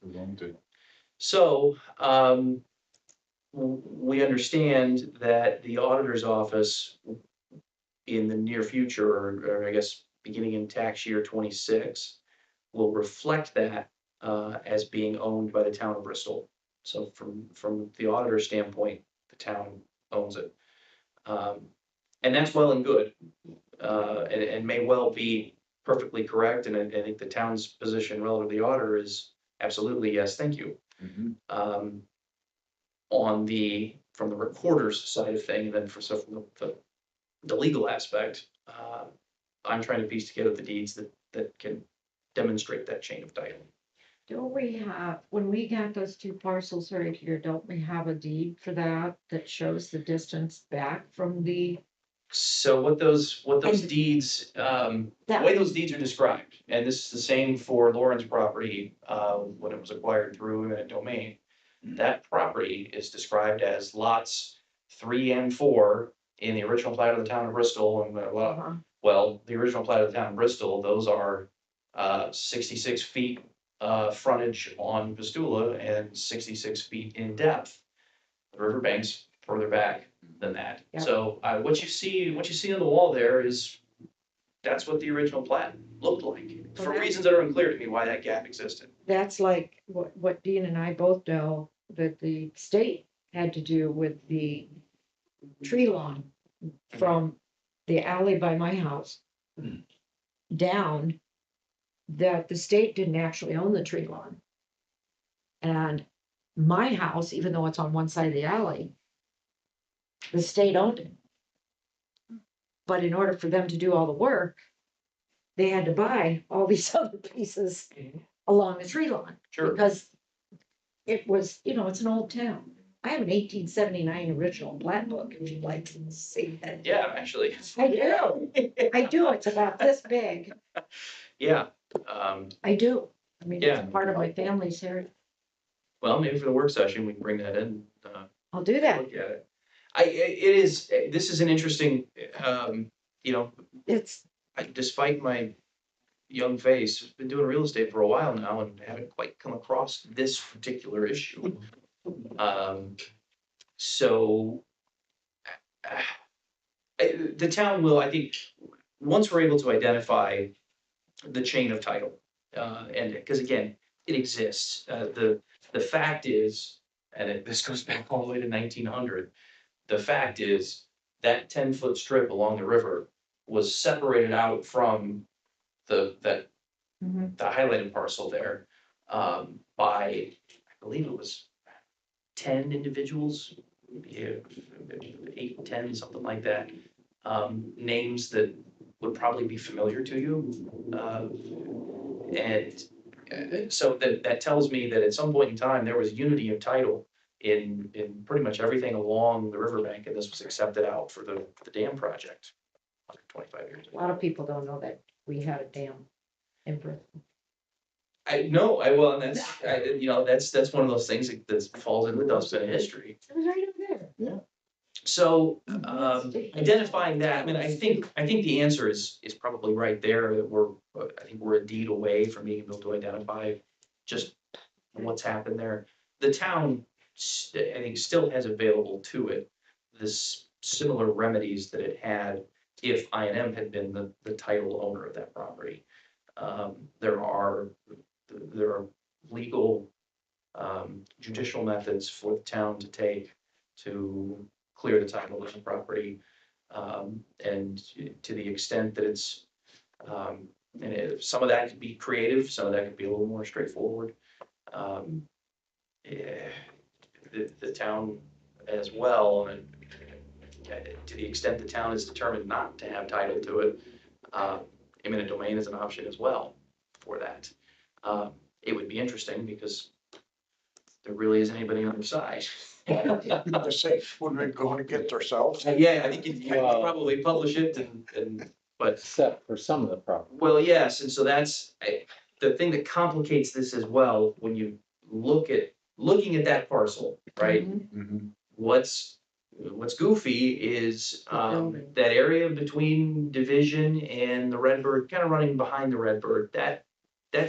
So we understand that the auditor's office in the near future, or I guess beginning in tax year 26, will reflect that as being owned by the town of Bristol. So from the auditor standpoint, the town owns it. And that's well and good, and may well be perfectly correct. And I think the town's position relative to the auditor is absolutely yes, thank you. From the recorder's side of thing, and then from the legal aspect, I'm trying to piece together the deeds that can demonstrate that chain of title. Don't we have, when we got those 2 parcels right here, don't we have a deed for that shows the distance back from the? So what those And- deeds, the way those deeds are described, and this is the same for Lauren's property, when it was acquired through eminent domain. That property is described as lots 3 and 4 in the original plat of the town of Bristol, and well, the original plat of the town of Bristol, those are 66 feet frontage on Vistula and 66 feet in depth. The riverbank's further back than that. Yep. So what you see on the wall there is, that's what the original plat looked like. For reasons that are unclear to me why that gap existed. That's like what Dean and I both know that the state had to do with the tree lawn from the alley by my house down, that the state didn't actually own the tree lawn. And my house, even though it's on one side of the alley, the state owned it. But in order for them to do all the work, they had to buy all these other pieces along the tree lawn. Sure. Because it was, it's an old town. I have an 1879 original plat book, if you'd like to see that. Yeah, actually. I do. I do. It's about this big. Yeah. I do. I mean, Yeah. it's part of my family's heritage. Well, maybe for the work session, we can bring that in. I'll do that. Look at it. This is an interesting, It's, despite my young face, I've been doing real estate for a while now and haven't quite come across this particular issue. So the town will, I think, once we're able to identify the chain of title, and because again, it exists. The fact is, and this goes back all the way to 1900. The fact is that 10-foot strip along the river was separated out from the highlighted parcel there by, I believe it was 10 individuals, yeah, 8, 10, something like that. Names that would probably be familiar to you. And so that tells me that at some point in time, there was unity of title in pretty much everything along the riverbank, and this was accepted out for the dam project 125 years A ago. lot of people don't know that we had a dam in Bristol. Well, and that's one of those things that falls in the dustbin of history. It was right over there. So, identifying that, I mean, I think the answer is probably right there, that I think we're a deed away from being able to identify just what's happened there. The town, I think, still has available to it this similar remedies that it had if I&M had been the title owner of that property. There are legal, judicial methods for the town to take to clear the title of the property. And to the extent that it's, some of that could be creative, some of that could be a little more straightforward. Yeah, the town as well, and to the extent the town is determined not to have title to it, eminent domain is an option as well for that. It would be interesting because there really isn't anybody on their side. I say, would we go against ourselves? Yeah, I think you could probably publish it but, Except for some of the property. well, yes, and so that's, the thing that complicates this as well, when you looking at that parcel, right? Mhm. What's goofy is, building. that area between Division and the Redbird, kind of running behind the Redbird, that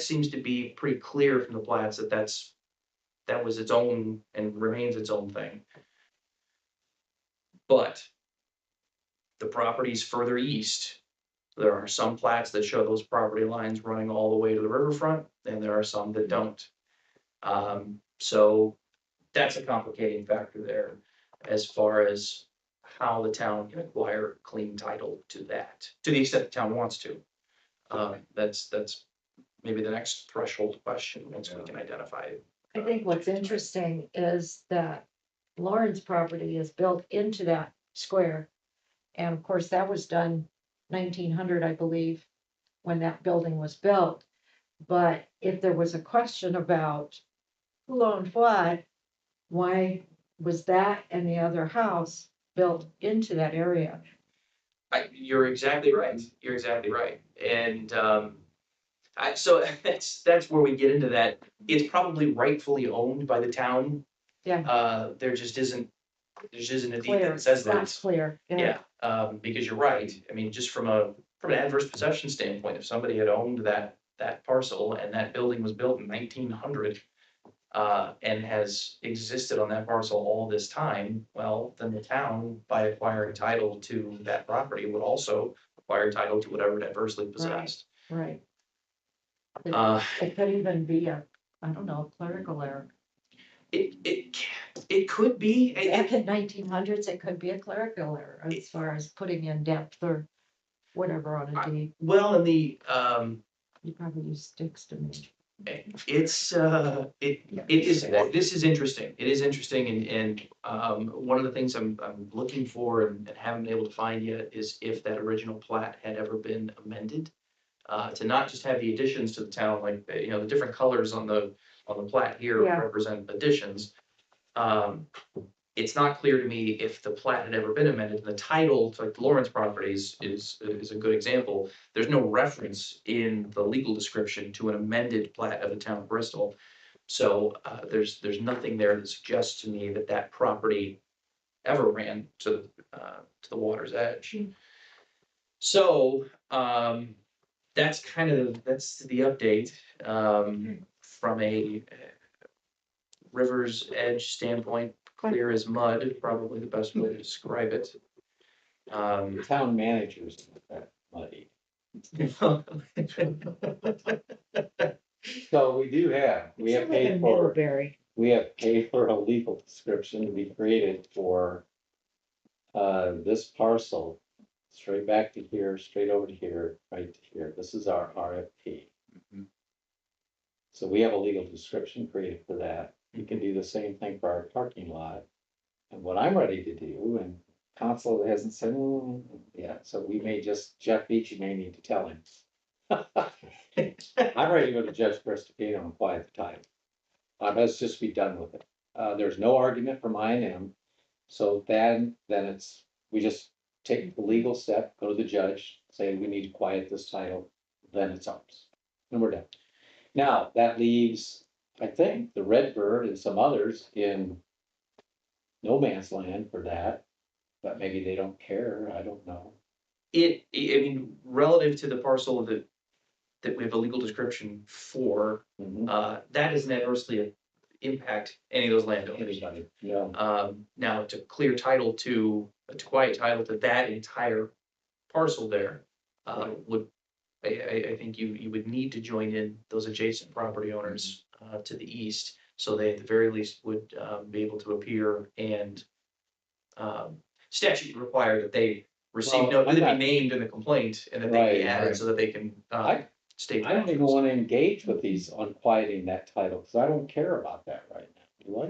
seems to be pretty clear from the plats that was its own and remains its own thing. But the properties further east, there are some plats that show those property lines running all the way to the riverfront, and there are some that don't. So that's a complicating factor there as far as how the town can acquire clean title to that, to the extent the town wants to. That's maybe the next threshold question, once we can identify it. I think what's interesting is that Lauren's property is built into that square. And of course, that was done 1900, I believe, when that building was built. But if there was a question about who owned what, why was that and the other house built into that area? You're exactly right. You're exactly right. And so that's where we get into that. It's probably rightfully owned by the town. Yeah. There just isn't a deed Clear, that says it's that. not It's clear. Yeah, because you're right. I mean, just from an adverse possession standpoint, if somebody had owned that parcel and that building was built in 1900, and has existed on that parcel all this time, well, then the town, by acquiring title to that property, would also acquire title to whatever it adversely possessed. Right. Uh, It could even be I don't know, clerical error. It could be. Back in 1900s, it could be a clerical error as far as putting in depth or whatever on a deed. Well, and You probably use sticks to me. this is interesting. It is interesting, and one of the things I'm looking for and haven't been able to find yet is if that original plat had ever been amended, to not just have the additions to the town, like, the different colors on the plat here Yeah. represent additions. It's not clear to me if the plat had ever been amended. The title to, like, Lawrence Properties is a good example. There's no reference in the legal description to an amended plat of the town of Bristol. So there's nothing there that suggests to me that property ever ran to the water's edge. So that's the update from a river's edge standpoint. Clear as mud, probably the best way to describe it. The town managers that muddy. So we have paid for, Middlebury. we have paid for a legal description to be created for this parcel, straight back to here, straight over to here, right to here. This is our RFP. Mhm. And So we have a legal description created for that. We can do the same thing for our parking lot. And what I'm ready to do, and council hasn't said, yet, so we may just, Jeff Beachy may need to tell him. I'm ready to go to Judge Christopino and quiet the title. Let's just be done with it. There's no argument from I&M. So then it's, we just take the legal step, go to the judge, say we need to quiet this title, then it's ours. And we're done. Now, that leaves, I think, the Redbird and some others in no man's land for that. But maybe they don't care, I don't know. I mean, relative to the parcel that we have a legal description for, that doesn't adversely impact any of those landowners. Anybody, yeah. Now to clear title to quiet title to that entire parcel there, would, I think you would need to join in those adjacent property owners, to the east. So they at the very least would, be able to appear and, statute would require that they receive, Well, that they be named in the complaint and that they be added so that they can, state. I don't even want to engage with these on quieting that title, because I don't care about that right now. Do I?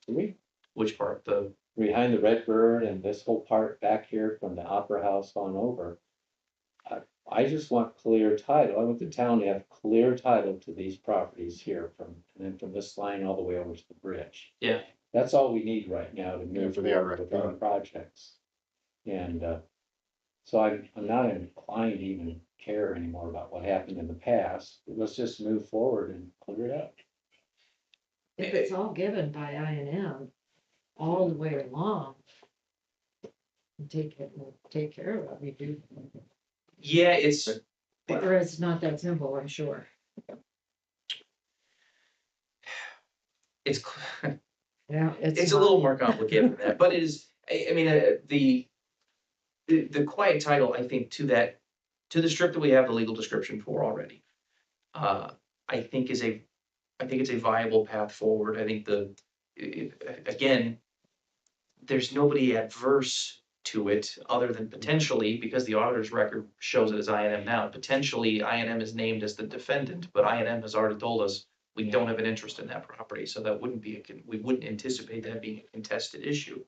Do we? Which part, the, Behind the Redbird and this whole part back here from the Opera House on over. I just want clear title. I want the town to have clear title to these properties here and then from this line all the way over to the bridge. Yeah. That's all we need right now to Yeah, move for the forward with our RFP. projects. And, so I'm not inclined to even care anymore about what happened in the past. Let's just move forward and clear it up. If it's all given by I&M all the way along. Take care of it, we do, yeah, it's, or it's not that simple, I'm sure. it's, Yeah, it's a little more complicated than that, but it is, I mean, the quiet title, I think, to the strip that we have the legal description for already. I think it's a viable path forward. I think again, there's nobody adverse to it other than potentially, because the auditor's record shows it as I&M now, potentially I&M is named as the defendant, but I&M has already told us we don't have an interest in that property, so that wouldn't be, we wouldn't anticipate that being a contested issue.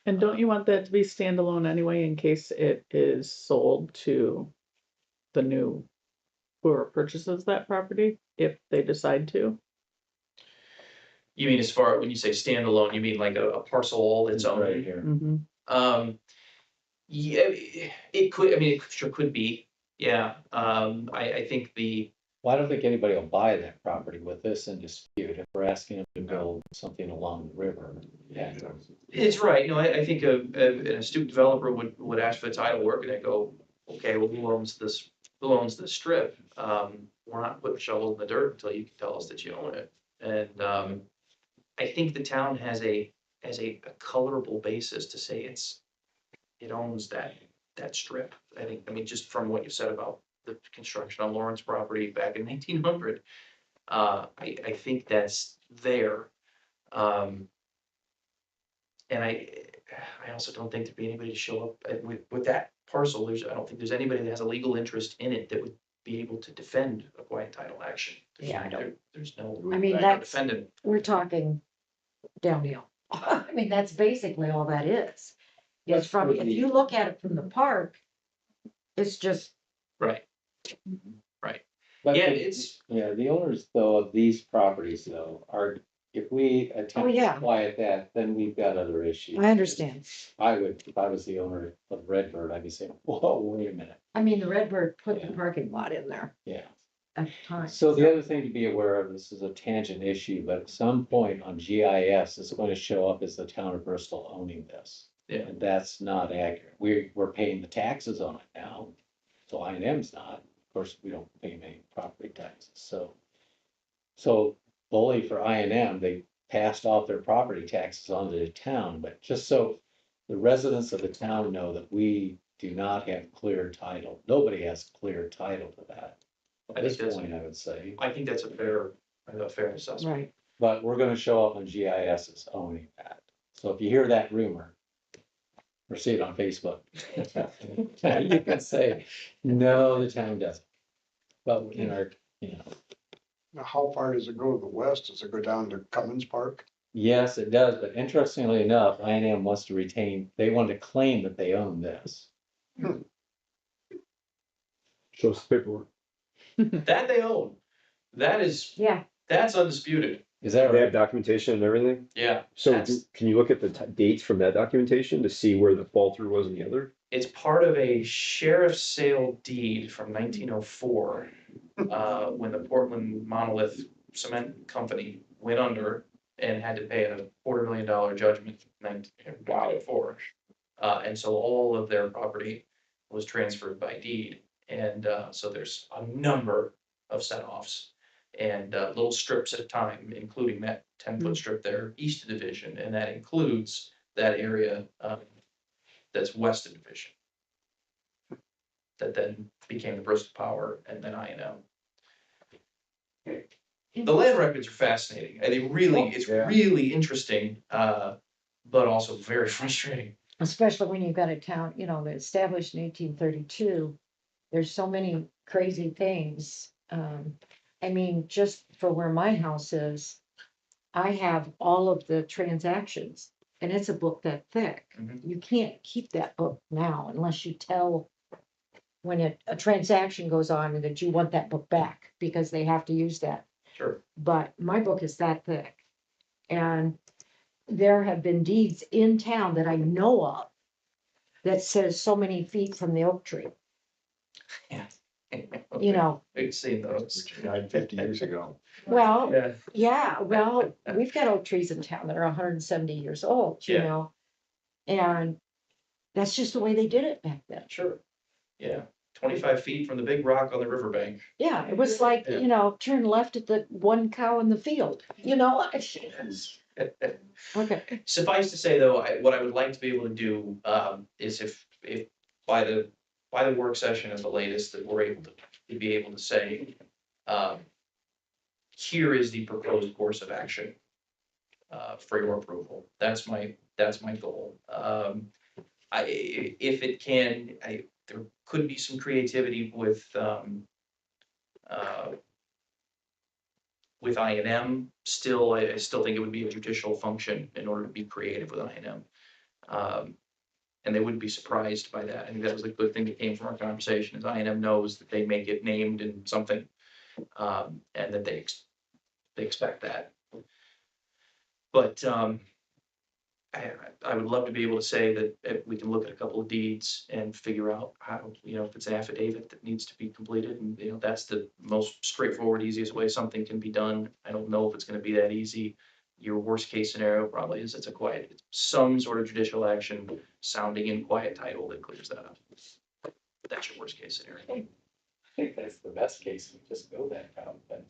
And don't you want that to be standalone anyway, in case it is sold to the new, whoever purchases that property, if they decide to? You mean as far, when you say standalone, you mean like a parcel all its own? Right here. Mm-hmm. Yeah, it could, I mean, it sure could be, yeah, I think Well, I don't think anybody will buy that property with this in dispute if we're asking them to build something along the river. Yeah. it's right, no, I think an astute developer would ask for the title work and they go, okay, well, who owns this strip? We're not putting shovels in the dirt until you can tell us that you own it. And, I think the town has a colorable basis to say it owns that strip. I mean, just from what you said about the construction on Lawrence property back in 1900, I think that's there. And I also don't think there'd be anybody to show up with that parcel. I don't think there's anybody that has a legal interest in it that would be able to defend a quiet title action. Yeah, I don't. There's no. I mean, no that's, defendant. we're talking downhill. I mean, that's basically all that is. It's from, if you look at it from the park, it's just, Right. But Yeah, the owners though of these properties though are, if we attempt yeah. to quiet that, then we've got other issues. I understand. I would, if I was the owner of Redbird, I'd be saying, whoa, wait a minute, I mean, the Redbird put the Yeah. parking lot in there yeah. at the time. So the other thing to be aware of, this is a tangent issue, but at some point on GIS, it's going to show up as the town of Bristol owning this. Yeah. And that's not accurate. We're paying the taxes on it now, so I&M's not. Of course, we don't pay any property taxes, so bully for I&M, they passed off their property taxes onto the town, but just so the residents of the town know that we do not have clear title. Nobody has clear title to that. I At this think that's- point, I would say, I think that's a fair assessment. Right. but we're gonna show up on GIS as owning that. So if you hear that rumor, or see it on Facebook, you can say, no, the town doesn't. But in our, Now, how far does it go to the west? Does it go down to Cummins Park? Yes, it does, but interestingly enough, INM wants to retain, they want to claim that they own this. Show us the paperwork. That they own. That is, Yeah, that's undisputed. Is that They have right? documentation and everything. Yeah. So that's- can you look at the dates from that documentation to see where the fall through was in the other? It's part of a sheriff's sale deed from 1904, when the Portland Monolith Cement Company went under and had to pay a $250,000 judgment in 1904. And so all of their property was transferred by deed. And so there's a number of set-offs and little strips at a time, including that 10-foot strip there east of Division, and that includes that area that's west of Division. That then became the Bristol Power and then INM. The land records are fascinating, and it's Yeah. really interesting, but also very frustrating. especially when you've got a town, you know, that established in 1832. There's so many crazy things. I mean, just for where my house is, I have all of the transactions, and it's a book that thick. Mhm. You can't keep that book now unless you tell when a transaction goes on and that you want that book back, because they have to use that. Sure. But my book is that thick. And there have been deeds in town that I know of that says so many feet from the oak tree, you know. I've seen those. Which died 50 years ago. Well, Yeah, yeah, well, we've got oak trees in town that are 170 years old, you Yeah. know? And that's just the way they did it back then. sure. Yeah, 25 feet from the big rock on the riverbank. Yeah, it was like, Yeah. you know, turn left at the one cow in the field, you know? Okay, Suffice to say, though, what I would like to be able to do, is if by the work session at the latest, that we're able to be able to say, here is the proposed course of action, for your approval. That's my goal. If it can, there could be some creativity with INM. Still, I still think it would be a judicial function in order to be creative with INM. And they wouldn't be surprised by that. I think that was a good thing that came from our conversation, is INM knows that they may get named in something, and that they expect that. But I would love to be able to say that if we can look at a couple of deeds and figure out how, you know, if it's an affidavit that needs to be completed, and, you know, that's the most straightforward, easiest way something can be done. I don't know if it's gonna be that easy. Your worst case scenario probably is it's some sort of judicial action sounding in quiet title that clears that up. That's your worst case scenario. I think that's the best case, we just go that route, but.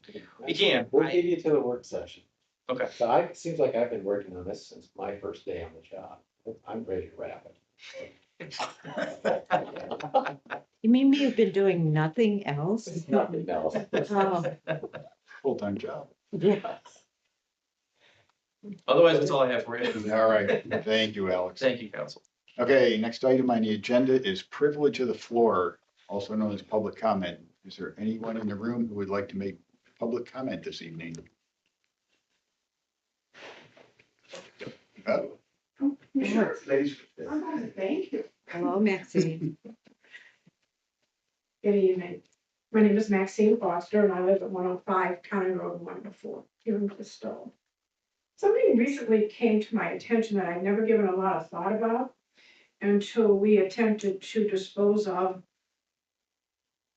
You can. We'll give you to the work session. Okay. So it seems like I've been working on this since my first day on the job. I'm ready to wrap it. you mean you've been doing nothing else? Nothing else. Oh, Full-time job. yeah. Otherwise, that's all I have for you. All right, thank you, Alex. Thank you, council. Okay, next item on the agenda is privilege of the floor, also known as public comment. Is there anyone in the room who would like to make public comment this evening? Oh, Sure. Thank you. Hello, Maxine. Good evening. My name is Maxine Foster and I live at 105 County Road 104 here in Bristol. Something recently came to my attention that I'd never given a lot of thought about until we attempted to dispose of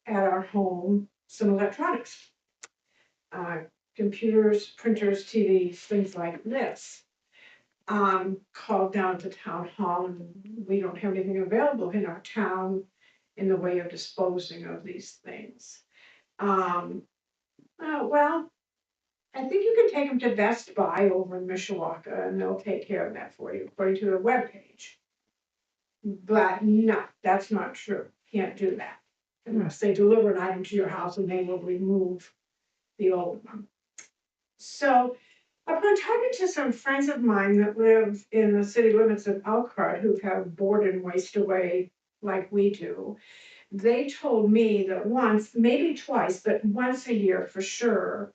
at our home some electronics. Computers, printers, TVs, things like this. Called down to town hall and we don't have anything available in our town in the way of disposing of these things. Well, I think you can take them to Best Buy over in Mishawaka and they'll take care of that for you according to the webpage. But no, that's not true. Can't do that unless they deliver an item to your house and they will remove the old one. So upon talking to some friends of mine that live in the city limits of Elkhart who have board and waste away like we do, they told me that once, maybe twice, but once a year for sure,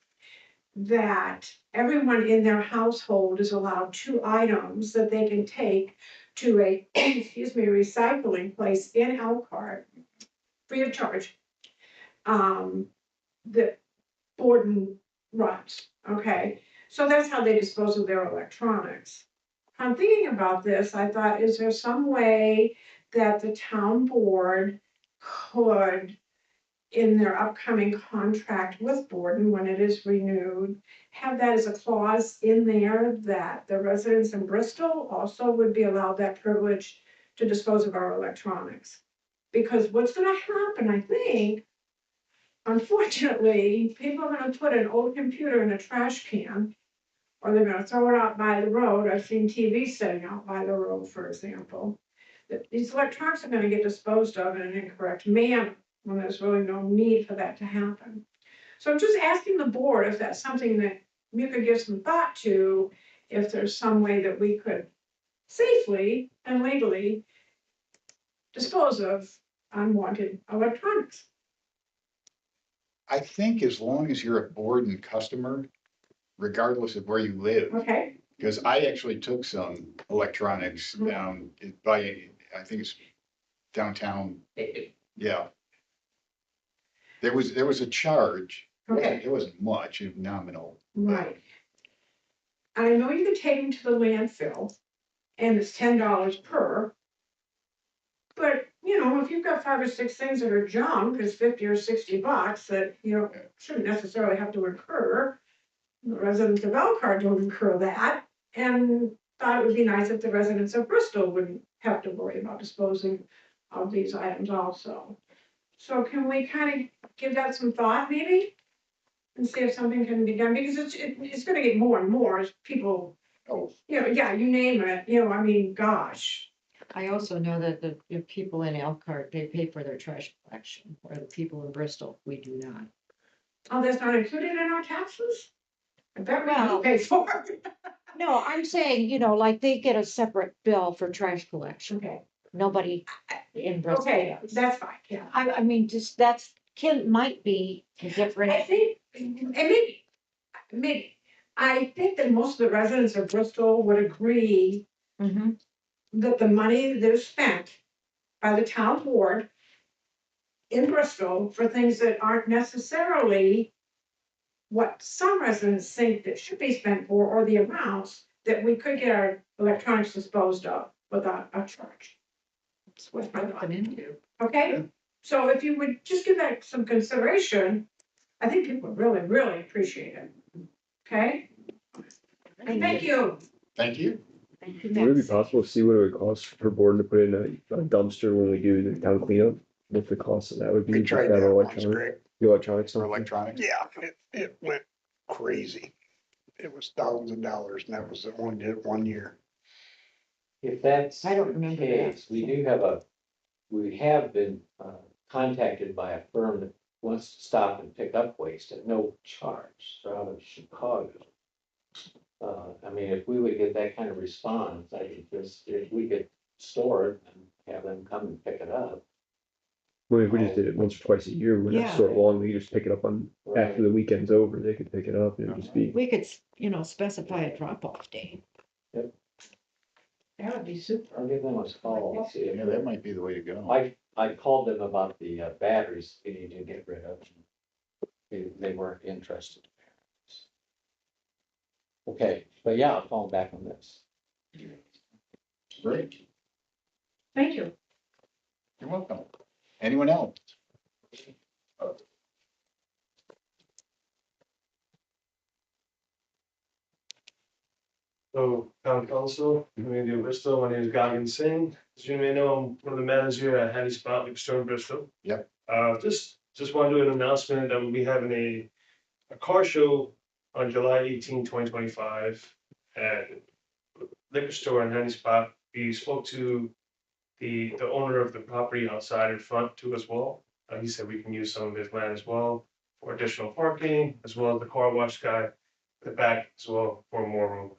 that everyone in their household is allowed 2 items that they can take to a, excuse me, recycling place in Elkhart, free of charge. That Borden runs, okay? So that's how they dispose of their electronics. I'm thinking about this, I thought, is there some way that the town board could, in their upcoming contract with Borden, when it is renewed, have that as a clause in there that the residents in Bristol also would be allowed that privilege to dispose of our electronics? Because what's gonna happen, I think, unfortunately, people are gonna put an old computer in a trash can, or they're gonna throw it out by the road. I've seen TV sitting out by the road, for example. That these electronics are gonna get disposed of in an incorrect manner, when there's really no need for that to happen. So I'm just asking the board if that's something that you could give some thought to, if there's some way that we could safely and legally dispose of unwanted electronics. I think as long as you're a Borden customer, regardless of where you live, Okay, because I actually took some electronics down by, I think it's downtown, yeah. There was a charge. okay. It wasn't much, it was nominal. Right. I know you can take them to the landfill, and it's $10 per. But, you know, if you've got 5 or 6 things that are junk, it's 50 or 60 bucks that, you know, shouldn't necessarily have to incur. The residents of Elkhart don't incur that, and thought it would be nice if the residents of Bristol wouldn't have to worry about disposing of these items also. So can we kind of give that some thought, maybe? And see if something can be done, because it's gonna get more and more as people, Oh, you know, yeah, you name it, you know, I mean, gosh. I also know that the people in Elkhart, they pay for their trash collection, or the people in Bristol, we do not. Oh, that's not included in our taxes? I bet we Well- do pay for it. No, I'm saying, you know, like they get a separate bill for trash collection. Okay, Nobody in Bristol okay, does. that's fine, yeah. I mean, just that's, might be a different. I think, and maybe, I think that most of the residents of Bristol would agree Mhm. that the money that is spent by the town board in Bristol for things that aren't necessarily what some residents think that should be spent for, or the amounts that we could get our electronics disposed of without a charge. It's worth looking into. Okay, so if you would just give that some consideration, I think people would really, really appreciate it. Okay? Thank you. thank you. Thank you, Would it be Max. possible to see what it would cost for Borden to put in a dumpster when we do the town cleanup? What the cost of that would be? We just tried to have that once, electronic- Greg, The electronics. For dumpster? electronics. yeah, it went crazy. It was thousands of dollars, and that was the only did it 1 year. If that's I don't the remember case, that. we have been contacted by a firm that wants to stop and pick up waste at no charge. They're out of Chicago. I mean, if we would get that kind of response, I think if we could store it and have them come and pick it up. Well, if we just did it once or twice a year, we're Yeah. not so long, we could just pick it up on, Right. after the weekend's over, they could pick it up, and it'd just be. We could, you know, specify a drop-off date. That would be super. I'll give them a call and see if Yeah, that might be the way to go. I called them about the batteries we need to get rid of. They weren't interested. Okay, but yeah, I'll call them back on this. Great, Thank you. you're welcome. Anyone else? So, town council, community of Bristol, my name is Gagan Singh. As you may know, I'm one of the managers here at Handy Spot, Liquor Store in Bristol. Yep. Just want to do an announcement that we'll be having a car show on July 18, 2025 at Liquor Store in Handy Spot. We spoke to the owner of the property outside in front too as well. He said we can use some of his land as well for additional parking, as well as the car wash guy at the back as well for more room.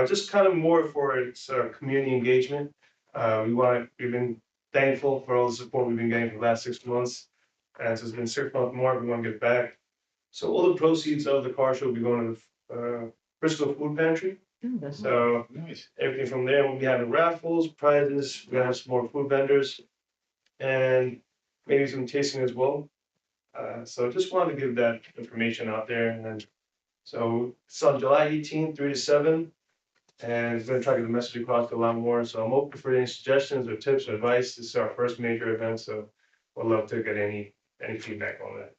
Just kind of more for its community engagement. We've been thankful for all the support we've been getting for the last 6 months. And so it's been 6 months more, we want to get back. So all the proceeds of the car show will be going to Bristol Food Pantry. Oh, that's- So Nice. everything from there, we'll be having raffles, prizes, we're gonna have some more food vendors. And maybe some tasting as well. So just wanted to give that information out there and then. So it's on July 18th, 3 to 7. And it's gonna try to get the message across to a lot more, so I'm open for any suggestions or tips or advice. This is our first major event, so would love to get any feedback on that.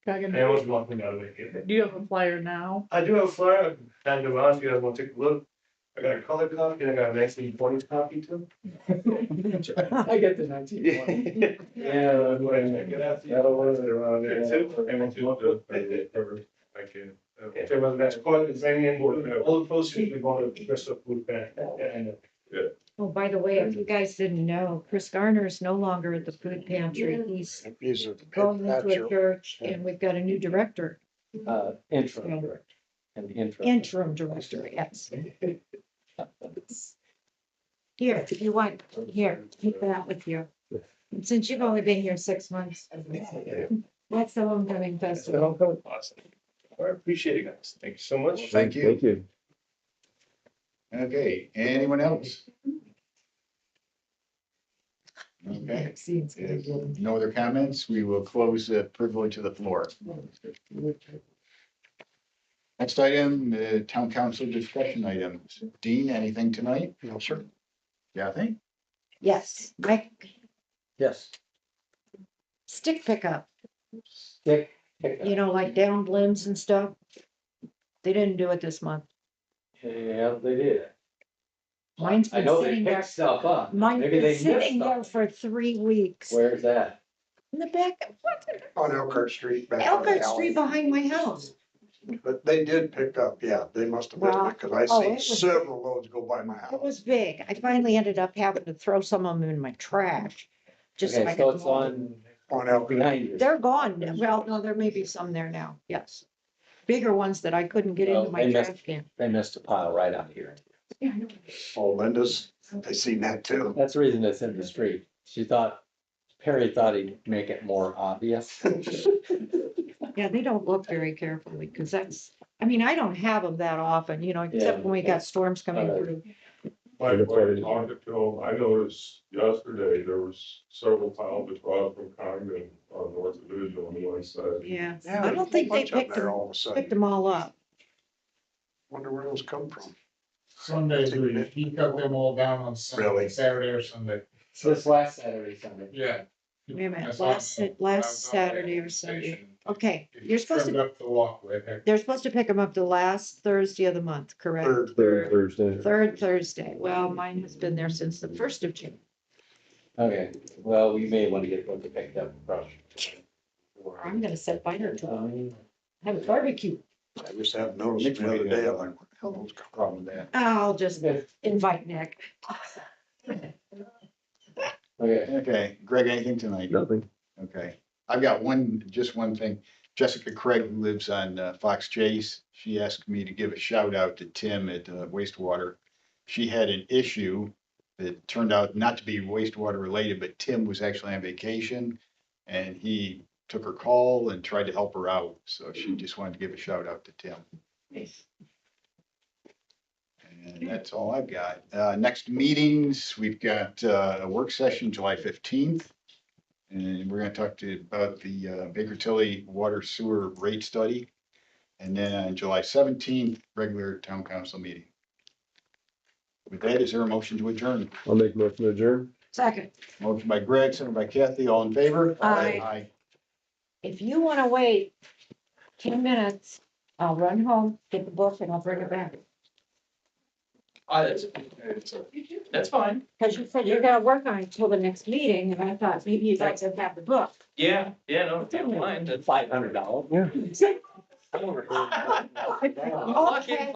Megan, Anyone's welcome out of it. do you have a flyer now? I do have a flyer, and if you guys want to take a look. I got a color copy and I got a 1920s copy too. I get the 1920. Yeah, that's what I check it out. That'll work around there. Thank you. If everyone's that's quite, it's bringing in all the proceeds, we're going to Bristol Food Pantry. Oh, by the way, if you guys didn't know, Chris Garner is no longer at the food pantry. He's He's a, going that's into a your, church and we've got a new director, Interim director. And the interim director, yes. Here, if you want, here, take that with you. And since you've only been here 6 months, that's the homecoming festival. Awesome. I appreciate it, guys. Thank you so much. Thank you. Thank you. Okay, anyone else? Okay, Vaccines gonna if get 'em. no other comments, we will close the privilege of the floor. Next item, town council discussion items. Dean, anything tonight? no, sir. Kathy? Yes, Mike, Yes. stick pickup, Stick. you know, like down limbs and stuff. They didn't do it this month. Yeah, they did. Mine's I been know they sitting there, picked stuff up. mine's Maybe been they missed sitting there stuff. for 3 weeks. Where's that? In the back, what, On Elkhart Street. back on the Elkhart alley. Street behind my house. But they did pick up, yeah, they must have Well, been, because I oh, seen it was- several loads go by my It house. was big. I finally ended up having to throw some of them in my trash. Just so I Okay, so could. it's on On Elkhart. behind you. They're gone. Well, no, there may be some there now, yes. Bigger ones that I couldn't get into Well, my they must- trash can. They missed a pile right out here. Yeah, I know. Oh, Linda's, they seen that too. That's the reason it's in the street. Perry thought he'd make it more obvious. Yeah, they don't look very carefully, because I mean, I don't have them that often, you know, except when we got storms coming through. I noticed yesterday, there was several piles across from Congdon on North Division on the one side. Yeah, Yeah, I there's a don't think whole they bunch up picked there them, all of a picked sudden. them all up. Wonder where those come from. Sunday, he cut them all down on Really? Saturday or Sunday. So this last Saturday, Sunday. Yeah. Wait a minute, That's on last the- Saturday or Sunday. Okay, you're supposed Trimmed to, up the walkway there. they're supposed to pick them up the last Thursday of the month, correct? Third, Thursday. Third Thursday. Well, mine has been there since the 1st of June. Okay, well, we may want to get one picked up from. Or I'm gonna set fire to them. Have a barbecue. I just happened to notice the other day, I'm like, what the hell those come from? Problem with that. I'll just invite Nick. Okay, Okay, Greg, anything tonight? Nothing. Okay, I've got just one thing. Jessica Craig, who lives on Fox Chase, she asked me to give a shout out to Tim at wastewater. She had an issue that turned out not to be wastewater related, but Tim was actually on vacation. And he took her call and tried to help her out, so she just wanted to give a shout out to Tim. And that's all I've got. Next meetings, we've got a work session July 15th. And we're gonna talk about the Baker Tilly Water Sewer Rate Study. And then on July 17th, regular town council meeting. With that, is there a motion to adjourn? I'll make a motion to adjourn. Second, Motion by Greg, second by Kathy, all in favor? Aye. if you wanna wait 10 minutes, I'll run home, get the book and I'll bring it back. That's fine. Cause you said you're gonna work on it till the next meeting and I thought maybe you guys would have the book. Yeah, no, if you don't mind, that's. $500. Okay.